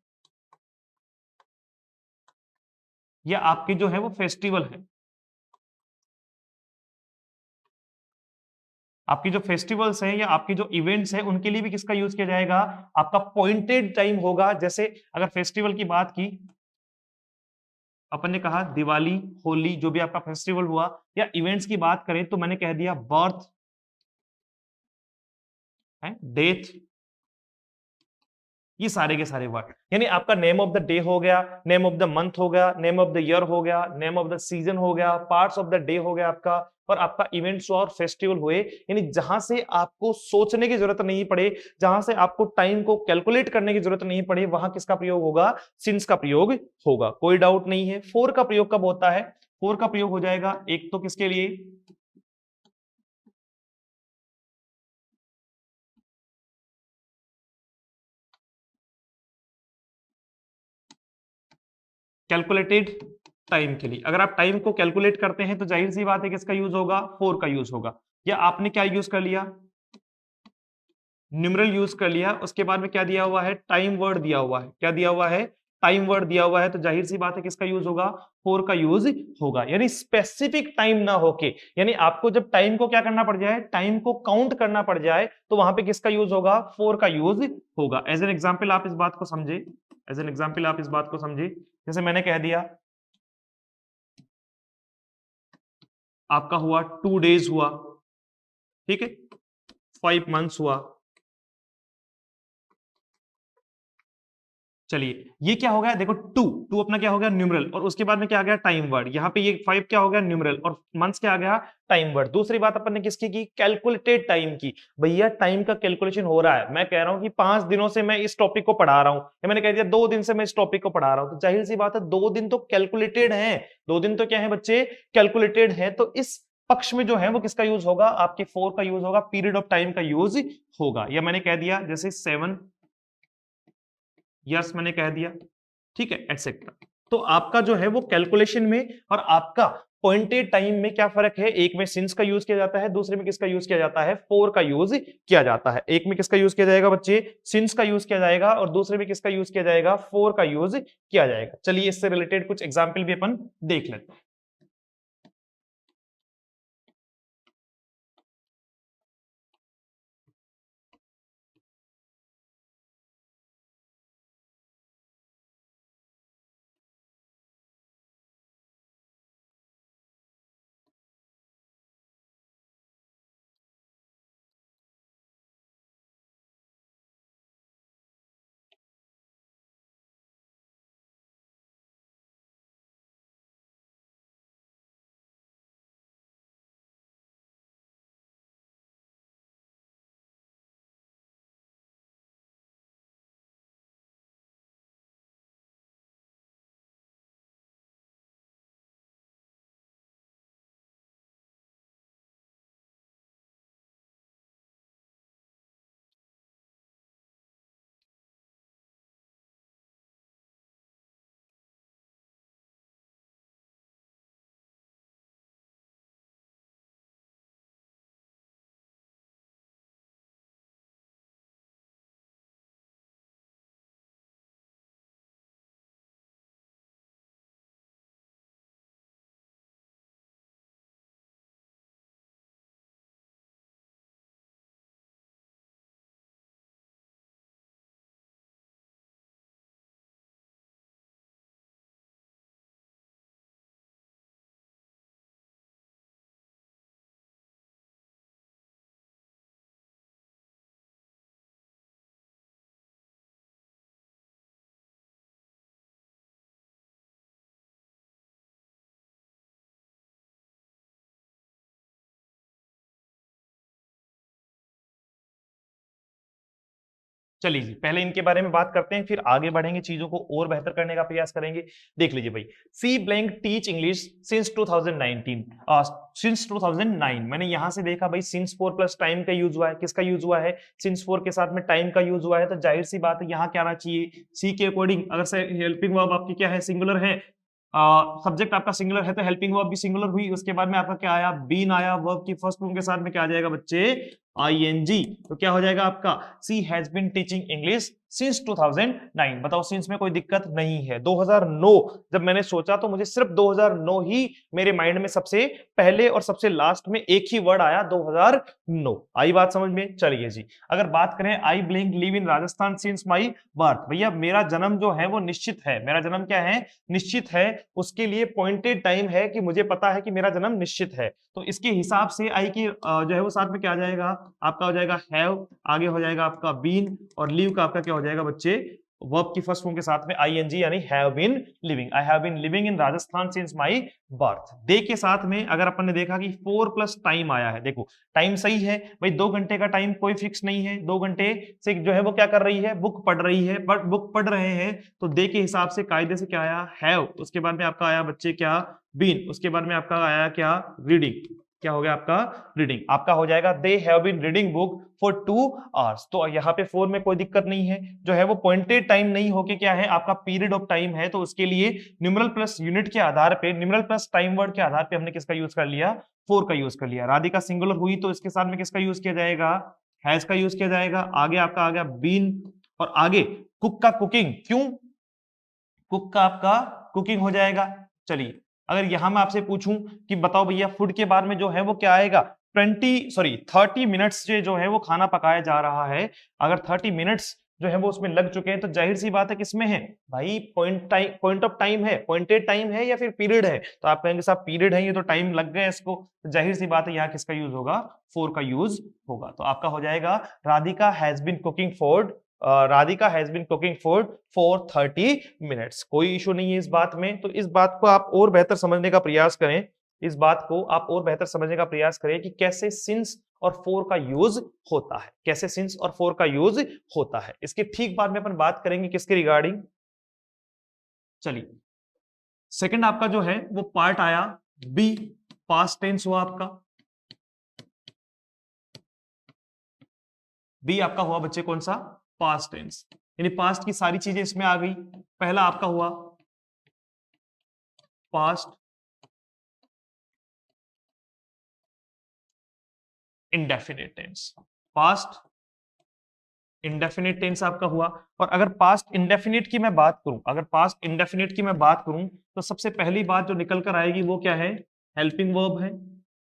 या आपके जो है वो फेस्टिवल है, आपकी जो फेस्टिवल्स हैं या आपकी जो इवेंट्स हैं, उनके लिए भी किसका यूज किया जाएगा? आपका पॉइंटेड टाइम होगा। जैसे अगर फेस्टिवल की बात की, अपन ने कहा दिवाली, होली, जो भी आपका फेस्टिवल हुआ, या इवेंट्स की बात करें तो मैंने कह दिया बर्थ है, डेथ, ये सारे के सारे वर्ड। यानी आपका नेम ऑफ द डे हो गया, नेम ऑफ द मंथ हो गया, नेम ऑफ द ईयर हो गया, नेम ऑफ द सीजन हो गया, पार्ट्स ऑफ द डे हो गया आपका, और आपका इवेंट्स और फेस्टिवल हुए। यानी जहां से आपको सोचने की जरूरत नहीं पड़े, जहां से आपको टाइम को कैलकुलेट करने की जरूरत नहीं पड़े, वहां किसका प्रयोग होगा? सिंस का प्रयोग होगा, कोई डाउट नहीं है। फोर का प्रयोग कब होता है? फोर का प्रयोग हो जाएगा एक तो किसके लिए? कैलकुलेटेड टाइम के लिए। अगर आप टाइम को कैलकुलेट करते हैं तो जाहिर सी बात है किसका यूज होगा? फोर का यूज होगा। या आपने क्या यूज कर लिया? न्यूमरल यूज कर लिया। उसके बाद में क्या दिया हुआ है? टाइम वर्ड दिया हुआ है। क्या दिया हुआ है? टाइम वर्ड दिया हुआ है। तो जाहिर सी बात है किसका यूज होगा? फोर का यूज होगा। यानी स्पेसिफिक टाइम ना होके, यानी आपको जब टाइम को क्या करना पड़ जाए, टाइम को काउंट करना पड़ जाए, तो वहां पे किसका यूज होगा? फोर का यूज होगा। एज एन एग्जाम्पल आप इस बात को समझे, एज एन एग्जाम्पल आप इस बात को समझे, जैसे मैंने कह दिया आपका हुआ 2 डेज हुआ, ठीक है, 5 मंथ्स हुआ। चलिए ये क्या हो गया? देखो टू, टू अपना क्या हो गया? न्यूमरल, और उसके बाद में क्या आ गया? Time word. यहाँ पे ये 5 क्या हो गया? न्यूमरल, और मंथ्स क्या आ गया? Time word. दूसरी बात अपन ने किसकी की? कैलकुलेटेड टाइम की। भैया टाइम का कैलकुलेशन हो रहा है, मैं कह रहा हूं कि 5 दिनों से मैं इस टॉपिक को पढ़ा रहा हूं, या मैंने कह दिया 2 दिन से मैं इस टॉपिक को पढ़ा रहा हूं, तो जाहिर सी बात है 2 दिन तो कैलकुलेटेड है। 2 दिन तो क्या है बच्चे? कैलकुलेटेड है। तो इस पक्ष में जो है वो किसका यूज होगा? आपके फोर का यूज होगा, पीरियड ऑफ टाइम का यूज होगा। या मैंने कह दिया जैसे 7 years मैंने कह दिया, ठीक है, एटसेट्रा। तो आपका जो है वो कैलकुलेशन में और आपका पॉइंटेड टाइम में क्या फर्क है? एक में सिंस का यूज किया जाता है, दूसरे में किसका यूज किया जाता है? फोर का यूज किया जाता है। एक में किसका यूज किया जाएगा बच्चे? सिंस का यूज किया जाएगा, और दूसरे में किसका यूज किया जाएगा? फोर का यूज किया जाएगा। चलिए इससे रिलेटेड कुछ एग्जाम्पल भी अपन देख लेते हैं। चलिए जी, पहले इनके बारे में बात करते हैं, फिर आगे बढ़ेंगे, चीजों को और बेहतर करने का प्रयास करेंगे। देख लीजिए भाई, she blank teach English since 2019, since 2009। मैंने यहां से देखा भाई, सिंस 4 प्लस टाइम का यूज हुआ है। किसका यूज हुआ है? सिंस 4 के साथ में टाइम का यूज हुआ है, तो जाहिर सी बात है यहाँ क्या आना चाहिए, सी के अकॉर्डिंग। अगर से हेल्पिंग वर्ब आपकी क्या है, सिंगुलर है, सब्जेक्ट आपका सिंगुलर है, तो हेल्पिंग वर्ब भी सिंगुलर हुई। उसके बाद में आपका क्या आया, बीन आया, वर्ब की फर्स्ट फॉर्म के साथ में क्या आ जाएगा बच्चे, आईएनजी। तो क्या हो जाएगा आपका, she has been teaching English since 2009। बताओ, सिंस में कोई दिक्कत नहीं है। 2009 जब मैंने सोचा तो मुझे सिर्फ 2009 ही मेरे माइंड में सबसे पहले और सबसे लास्ट में एक ही वर्ड आया, 2009। आई बात समझ में? चलिए जी, अगर बात करें, आई blank live in Rajasthan since my birth. भैया मेरा जन्म जो है वो निश्चित है, मेरा जन्म क्या है, निश्चित है। उसके लिए पॉइंटेड टाइम है कि मुझे पता है कि मेरा जन्म निश्चित है। तो इसके हिसाब से आई की जो है वो साथ में क्या आ जाएगा, आपका हो जाएगा हैव, आगे हो जाएगा आपका बीन, और लीव का आपका क्या हो जाएगा बच्चे, वर्ब की फर्स्ट फॉर्म के साथ में आईएनजी, यानी have been living. I have been living in Rajasthan since my birth. दे के साथ में अगर अपन ने देखा कि 4 प्लस टाइम आया है, देखो टाइम सही है भाई, 2 घंटे का टाइम कोई फिक्स नहीं है। 2 घंटे से जो है वो क्या कर रही है, बुक पढ़ रही है, बट बुक पढ़ रहे हैं, तो दे के हिसाब से कायदे से क्या आया, हैव। उसके बाद में आपका आया बच्चे क्या, बीन। उसके बाद में आपका आया क्या, रीडिंग। क्या हो गया आपका, रीडिंग। आपका हो जाएगा they have been reading book for 2 hours. तो यहाँ पे 4 में कोई दिक्कत नहीं है, जो है वो पॉइंटेड टाइम नहीं होके क्या है, आपका पीरियड ऑफ टाइम है। तो उसके लिए न्यूमरल प्लस यूनिट के आधार पे, न्यूमरल प्लस टाइम वर्ड के आधार पे हमने किसका यूज कर लिया, 4 का यूज कर लिया। राधिका सिंगुलर हुई तो इसके साथ में किसका यूज किया जाएगा, हैज का यूज किया जाएगा। आगे आपका आ गया बीन, और आगे कुक का कुकिंग। क्यों, कुक का आपका कुकिंग हो जाएगा। चलिए, अगर यहां मैं आपसे पूछूं कि बताओ भैया, फूड के बारे में जो है वो क्या आएगा, 30 मिनट्स से जो है वो खाना पकाया जा रहा है। अगर 30 मिनट्स जो है वो उसमें लग चुके हैं, तो जाहिर सी बात है किसमें है भाई, पॉइंट ऑफ टाइम है, पॉइंटेड टाइम है या फिर पीरियड है। तो आप कहेंगे साहब पीरियड है, ये तो टाइम लग गया इसको। तो जाहिर सी बात है यहाँ किसका यूज होगा, 4 का यूज होगा। तो आपका हो जाएगा Radhika has been cooking for, Radhika has been cooking for 30 minutes. कोई इशू नहीं है इस बात में। तो इस बात को आप और बेहतर समझने का प्रयास करें, इस बात को आप और बेहतर समझने का प्रयास करें कि कैसे सिंस और 4 का यूज होता है, कैसे सिंस और 4 का यूज होता है। इसके ठीक बाद में अपन बात करेंगे किसके रिगार्डिंग। चलिए, सेकंड आपका जो है वो पार्ट आया बी, पास्ट टेंस हुआ आपका। बी आपका हुआ बच्चे कौन सा, पास्ट टेंस, यानी पास्ट की सारी चीजें इसमें आ गई। पहला आपका हुआ past indefinite tense, past indefinite tense आपका हुआ। और अगर पास्ट इंडेफिनिट की मैं बात करूं, अगर पास्ट इंडेफिनिट की मैं बात करूं, तो सबसे पहली बात जो निकल कर आएगी वो क्या है, हेल्पिंग वर्ब है।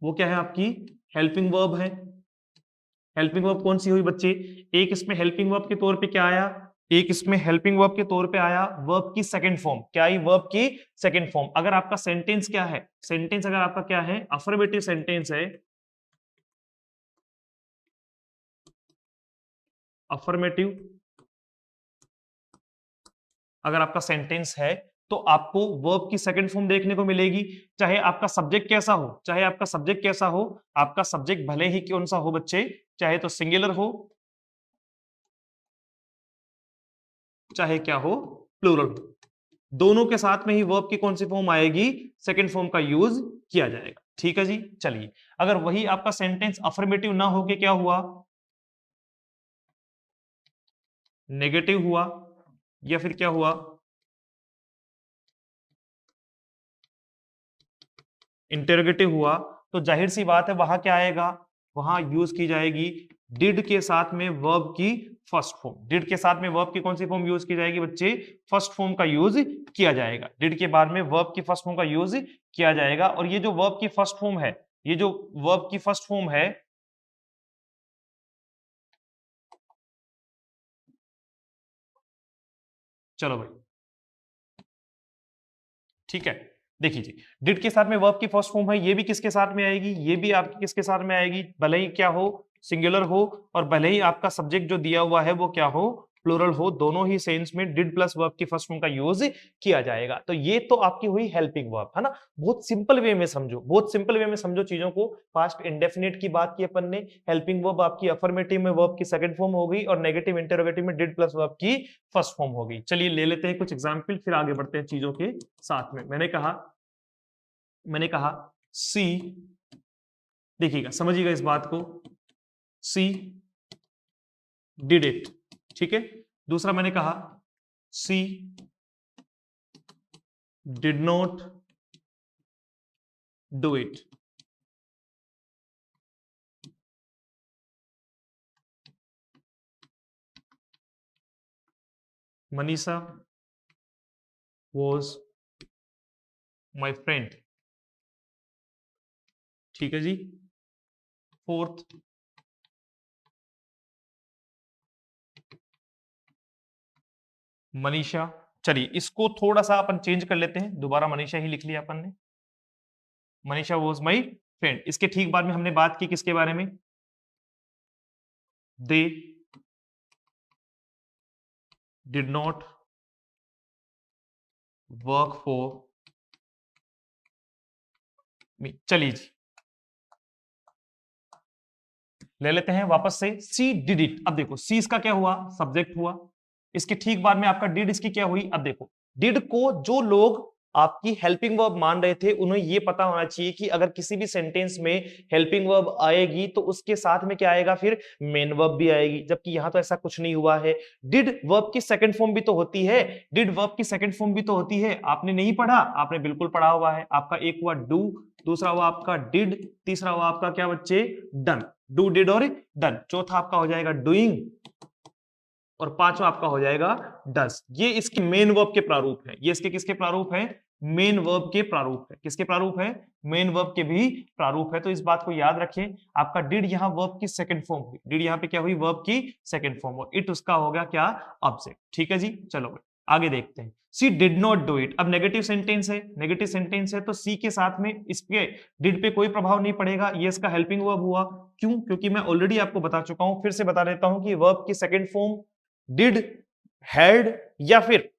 वो क्या है आपकी, हेल्पिंग वर्ब है। हेल्पिंग वर्ब कौन सी हुई बच्चे, एक इसमें हेल्पिंग वर्ब के तौर पे क्या आया, एक इसमें हेल्पिंग वर्ब के तौर पे आया वर्ब की सेकंड फॉर्म। क्या आई, वर्ब की सेकंड फॉर्म। अगर आपका सेंटेंस क्या है, सेंटेंस अगर आपका क्या है, अफर्मेटिव सेंटेंस है, अफर्मेटिव अगर आपका सेंटेंस है, तो आपको वर्ब की सेकंड फॉर्म देखने को मिलेगी। चाहे आपका सब्जेक्ट कैसा हो, चाहे आपका सब्जेक्ट कैसा हो, आपका सब्जेक्ट भले ही कौन सा हो बच्चे, चाहे तो सिंगुलर हो, चाहे क्या हो, प्लूरल हो, दोनों के साथ में ही वर्ब की कौन सी फॉर्म आएगी, सेकंड फॉर्म का यूज किया जाएगा। ठीक है जी। चलिए, अगर वही आपका सेंटेंस अफर्मेटिव ना होके क्या हुआ, नेगेटिव हुआ, या फिर क्या हुआ, इंटरोगेटिव हुआ, तो जाहिर सी बात है वहां क्या आएगा, वहां यूज की जाएगी डिड के साथ में वर्ब की फर्स्ट फॉर्म। डिड के साथ में वर्ब की कौन सी फॉर्म यूज की जाएगी बच्चे, फर्स्ट फॉर्म का यूज किया जाएगा। डिड के बाद में वर्ब की फर्स्ट फॉर्म का यूज किया जाएगा। और ये जो वर्ब की फर्स्ट फॉर्म है, ये जो वर्ब की फर्स्ट फॉर्म है, चलो भाई ठीक है, देखिए जी, डिड के साथ में वर्ब की फर्स्ट फॉर्म है, ये भी किसके साथ में आएगी, ये भी आपकी किसके साथ में आएगी, भले ही क्या हो, सिंगुलर हो, और भले ही आपका सब्जेक्ट जो दिया हुआ है वो क्या हो, प्लूरल हो, दोनों ही सेंस में डिड प्लस वर्ब की फर्स्ट फॉर्म का यूज किया जाएगा। तो ये तो आपकी हुई हेल्पिंग वर्ब, है ना। बहुत सिंपल वे में समझो, बहुत सिंपल वे में समझो चीजों को। पास्ट इंडेफिनिट की बात की अपन ने, हेल्पिंग वर्ब आपकी अफर्मेटिव में वर्ब की सेकंड फॉर्म हो गई और नेगेटिव इंटरोगेटिव में डिड प्लस वर्ब की फर्स्ट फॉर्म हो गई। चलिए ले लेते हैं कुछ एग्जांपल, फिर आगे बढ़ते हैं चीजों के साथ में। मैंने कहा सी, देखिएगा समझिएगा इस बात को, सी डिड इट, ठीक है। दूसरा मैंने कहा she did not do it. Manisha was my friend, ठीक है जी। फोर्थ, मनीषा, चलिए इसको थोड़ा सा अपन चेंज कर लेते हैं, दोबारा मनीषा ही लिख लिया अपन ने। मनीषा वॉज माई फ्रेंड, इसके ठीक बाद में हमने बात की किसके बारे में, they did not work for me. चलिए जी ले लेते हैं वापस से, सी डिड इट। अब देखो सी इसका क्या हुआ, सब्जेक्ट हुआ, इसके ठीक बाद में आपका डिड इसकी क्या हुई। अब देखो डिड को जो लोग आपकी हेल्पिंग वर्ब मान रहे थे उन्हें ये पता होना चाहिए कि अगर किसी भी सेंटेंस में हेल्पिंग वर्ब आएगी तो उसके साथ में क्या आएगा, फिर मेन वर्ब भी आएगी, जबकि यहां तो ऐसा कुछ नहीं हुआ है। डिड वर्ब की सेकंड फॉर्म भी तो होती है, डिड वर्ब की सेकंड फॉर्म भी तो होती है। आपने नहीं पढ़ा, आपने बिल्कुल पढ़ा हुआ है। आपका एक हुआ डू, दूसरा हुआ आपका डिड, तीसरा हुआ आपका क्या बच्चे, डन। डू डिड और डन, चौथा आपका हो जाएगा डूइंग और पांचवा आपका हो जाएगा डस। ये इसके मेन वर्ब के प्रारूप है, ये इसके किसके प्रारूप है, मेन वर्ब के प्रारूप है। किसके प्रारूप है, मेन वर्ब के भी प्रारूप है। तो इस बात को याद रखें, आपका डिड यहां वर्ब की सेकंड फॉर्म हुई, डिड यहां पे क्या हुई, वर्ब की सेकंड फॉर्म, और इट उसका हो गया क्या, ऑब्जेक्ट। ठीक है जी, चलो आगे देखते हैं। सी डिड नॉट डू इट, अब नेगेटिव सेंटेंस है, नेगेटिव सेंटेंस है तो सी के साथ में इसके डिड पे कोई प्रभाव नहीं पड़ेगा, ये इसका हेल्पिंग वर्ब हुआ। क्यों, क्योंकि मैं ऑलरेडी आपको बता चुका हूं, फिर से बता देता हूं कि वर्ब की सेकंड फॉर्म डिड, हैड या फिर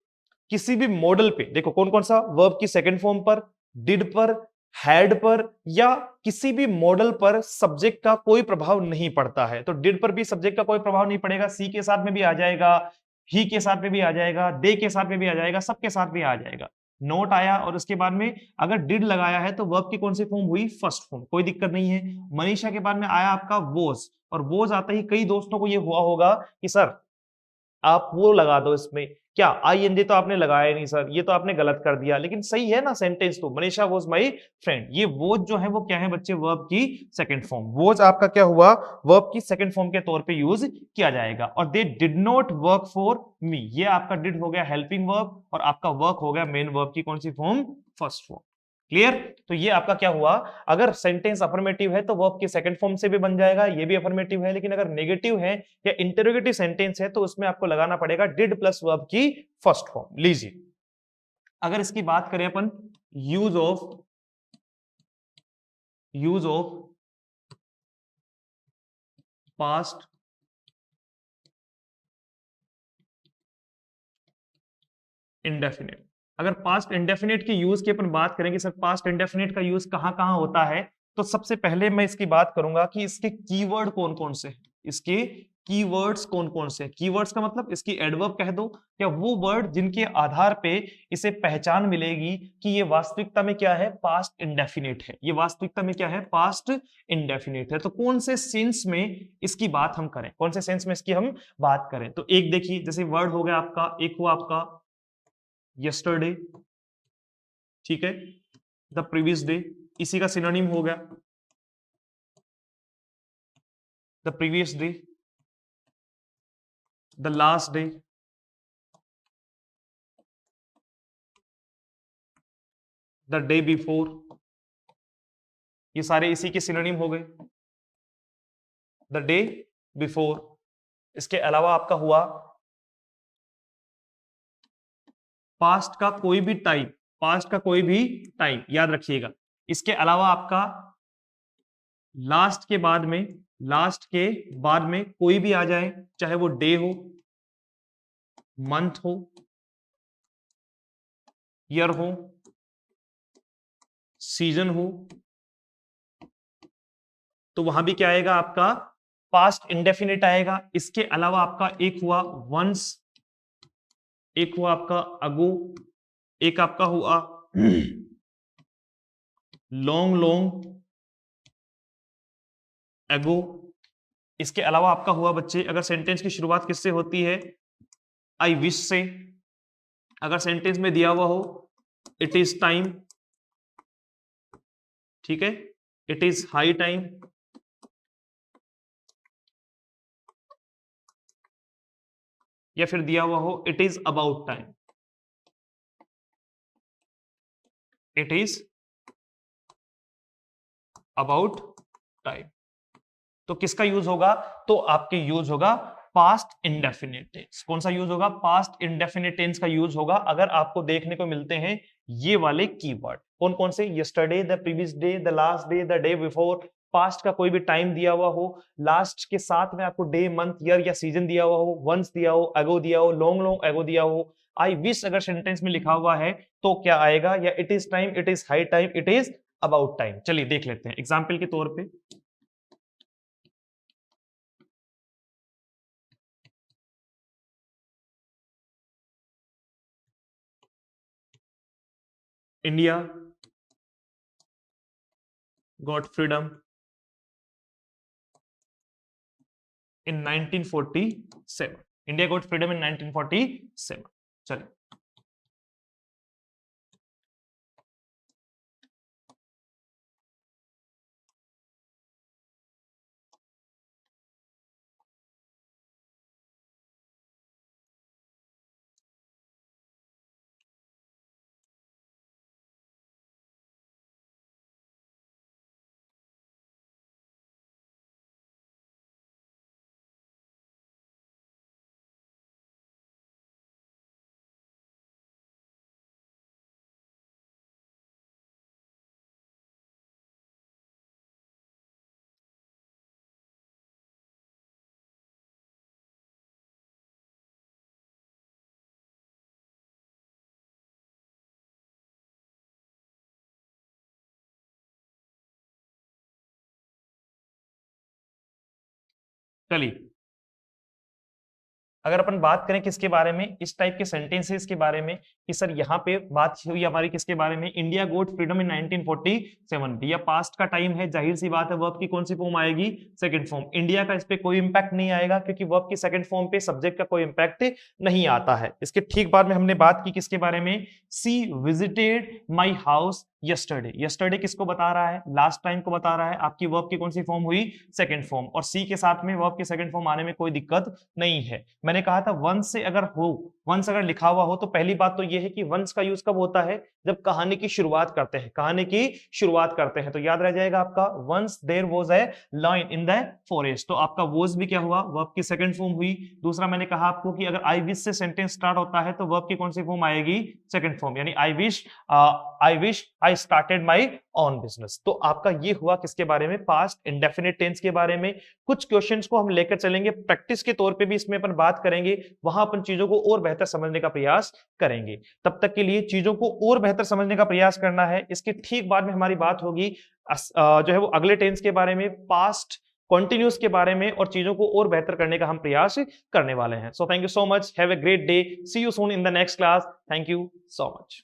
किसी भी मॉडल पे, देखो कौन कौन सा, वर्ब की सेकंड फॉर्म पर, डिड पर, हैड पर या किसी भी मॉडल पर सब्जेक्ट का कोई प्रभाव नहीं पड़ता है। तो डिड पर भी सब्जेक्ट का कोई प्रभाव नहीं पड़ेगा, सी के साथ में भी आ जाएगा, ही के साथ में भी आ जाएगा, दे के साथ में भी आ जाएगा, सबके साथ भी आ जाएगा। नोट आया और उसके बाद में अगर डिड लगाया है तो वर्ब की कौन सी फॉर्म हुई, फर्स्ट फॉर्म, कोई दिक्कत नहीं है। मनीषा के बाद में आया आपका वोज, और वोज आता ही कई दोस्तों को ये हुआ होगा कि सर आप वो लगा दो इसमें, क्या आईएनजी तो आपने लगाया नहीं सर, ये तो आपने गलत कर दिया, लेकिन सही है ना सेंटेंस तो, मनीषा वाज माय फ्रेंड। ये वोज जो है वो क्या है बच्चे, वर्ब की सेकंड फॉर्म। वोज आपका क्या हुआ, वर्ब की सेकंड फॉर्म के तौर पे यूज किया जाएगा। और they did not work for me, ये आपका डिड हो गया हेल्पिंग वर्ब और आपका वर्क हो गया मेन वर्ब की कौन सी फॉर्म, फर्स्ट फॉर्म। क्लियर। तो ये आपका क्या हुआ, अगर सेंटेंस अफर्मेटिव है तो वर्ब की सेकंड फॉर्म से भी बन जाएगा, ये भी अफर्मेटिव है। लेकिन अगर नेगेटिव है या इंटरोगेटिव सेंटेंस है तो उसमें आपको लगाना पड़ेगा डिड प्लस वर्ब की फर्स्ट फॉर्म। लीजिए अगर इसकी बात करें अपन, यूज ऑफ पास्ट इंडेफिनिट, अगर पास्ट इंडेफिनिट के यूज की अपन बात करेंगे, सर पास्ट इंडेफिनिट का यूज कहां कहां होता है, तो सबसे पहले मैं इसकी बात करूंगा कि इसके कीवर्ड कौन कौन से, इसके कीवर्ड्स कौन कौन से। कीवर्ड्स का मतलब इसकी एडवर्ब कह दो, या वो वर्ड जिनके आधार पे इसे पहचान मिलेगी कि ये वास्तविकता में क्या है, पास्ट इंडेफिनिट है, ये वास्तविकता में क्या है, पास्ट इंडेफिनिट है। तो कौन से सेंस में इसकी बात हम करें, कौन से सेंस में इसकी हम बात करें, तो एक देखिए जैसे वर्ड हो गया आपका, एक हुआ आपका यस्टरडे, ठीक है, द प्रीवियस डे, इसी का सिनोनिम हो गया the previous day, the last day, the day before, ये सारे इसी के सिनोनिम हो गए, द डे बिफोर। इसके अलावा आपका हुआ पास्ट का कोई भी टाइम, पास्ट का कोई भी टाइम याद रखिएगा। इसके अलावा आपका लास्ट के बाद में, लास्ट के बाद में कोई भी आ जाए, चाहे वो डे हो, मंथ हो, ईयर हो, सीजन हो, तो वहां भी क्या आएगा आपका पास्ट इंडेफिनिट आएगा। इसके अलावा आपका एक हुआ वंस, एक हुआ आपका अगो, एक आपका हुआ लॉन्ग लॉन्ग एगो। इसके अलावा आपका हुआ बच्चे, अगर सेंटेंस की शुरुआत किससे होती है, आई विश से, अगर सेंटेंस में दिया हुआ हो इट इज टाइम, ठीक है, इट इज हाई टाइम, या फिर दिया हुआ हो it is about time, it is about time, तो किसका यूज होगा, तो आपके यूज होगा पास्ट इंडेफिनिट टेंस। कौन सा यूज होगा, पास्ट इंडेफिनिट टेंस का यूज होगा अगर आपको देखने को मिलते हैं ये वाले कीवर्ड। कौन कौन से, yesterday, the previous day, the last day, the day before, past का कोई भी टाइम दिया हुआ हो, लास्ट के साथ में आपको डे, मंथ, ईयर या सीजन दिया हुआ हो, वंस दिया हो, अगो दिया हो, लॉन्ग लॉन्ग अगो दिया हो, आई विश अगर सेंटेंस में लिखा हुआ है तो क्या आएगा, या it is time, it is high time, it is about time. चलिए देख लेते हैं एग्जाम्पल के तौर पे। India got freedom in 1947, India got freedom इन 1947। चलिए चलिए अगर अपन बात करें किसके बारे में, इस टाइप के सेंटेंसेस के बारे में कि सर यहाँ पे बात हुई हमारी किसके बारे में, इंडिया गोट फ्रीडम इन 1947, या पास्ट का टाइम है, जाहिर सी बात है वर्ब की कौन सी फॉर्म आएगी, सेकंड फॉर्म। इंडिया का इस पे कोई इंपैक्ट नहीं आएगा क्योंकि वर्ब की सेकंड फॉर्म पे सब्जेक्ट का कोई इंपैक्ट नहीं आता है। इसके ठीक बाद में हमने बात की किसके बारे में, she visited my house yesterday. Yesterday किसको बता रहा है, लास्ट टाइम को बता रहा है, आपकी वर्ब की कौन सी फॉर्म हुई, सेकंड फॉर्म, और सी के साथ में वर्ब की सेकंड फॉर्म आने में कोई दिक्कत नहीं है। मैंने कहा था वंस से अगर हो, वंस अगर लिखा हुआ हो तो पहली बात तो यह है कि वंस का यूज कब होता है, जब कहानी की शुरुआत करते हैं, कहानी की शुरुआत करते हैं, तो याद रह जाएगा आपका once there was a lion in the forest, तो आपका वॉज भी क्या हुआ, वर्ब की सेकंड फॉर्म हुई। दूसरा मैंने कहा आपको कि अगर आई विश से सेंटेंस स्टार्ट होता है तो वर्ब की कौन सी फॉर्म आएगी, सेकंड फॉर्म, यानी I wish I started my on business. तो आपका ये हुआ किसके बारे में, पास्ट इंडेफिनिट टेंस के बारे में। कुछ क्वेश्चंस को हम लेकर चलेंगे, प्रैक्टिस के तौर पे भी इसमें अपन बात करेंगे, वहां अपन चीजों को और बेहतर समझने का प्रयास करेंगे। तब तक के लिए चीजों को और बेहतर समझने का प्रयास करना है। इसके ठीक बाद में हमारी बात होगी जो है वो अगले टेंस के बारे में, पास्ट कंटिन्यूस के बारे में, और चीजों को और बेहतर करने का हम प्रयास करने वाले हैं। So thank you so much, have a great day, see you soon in the next class, thank you so much.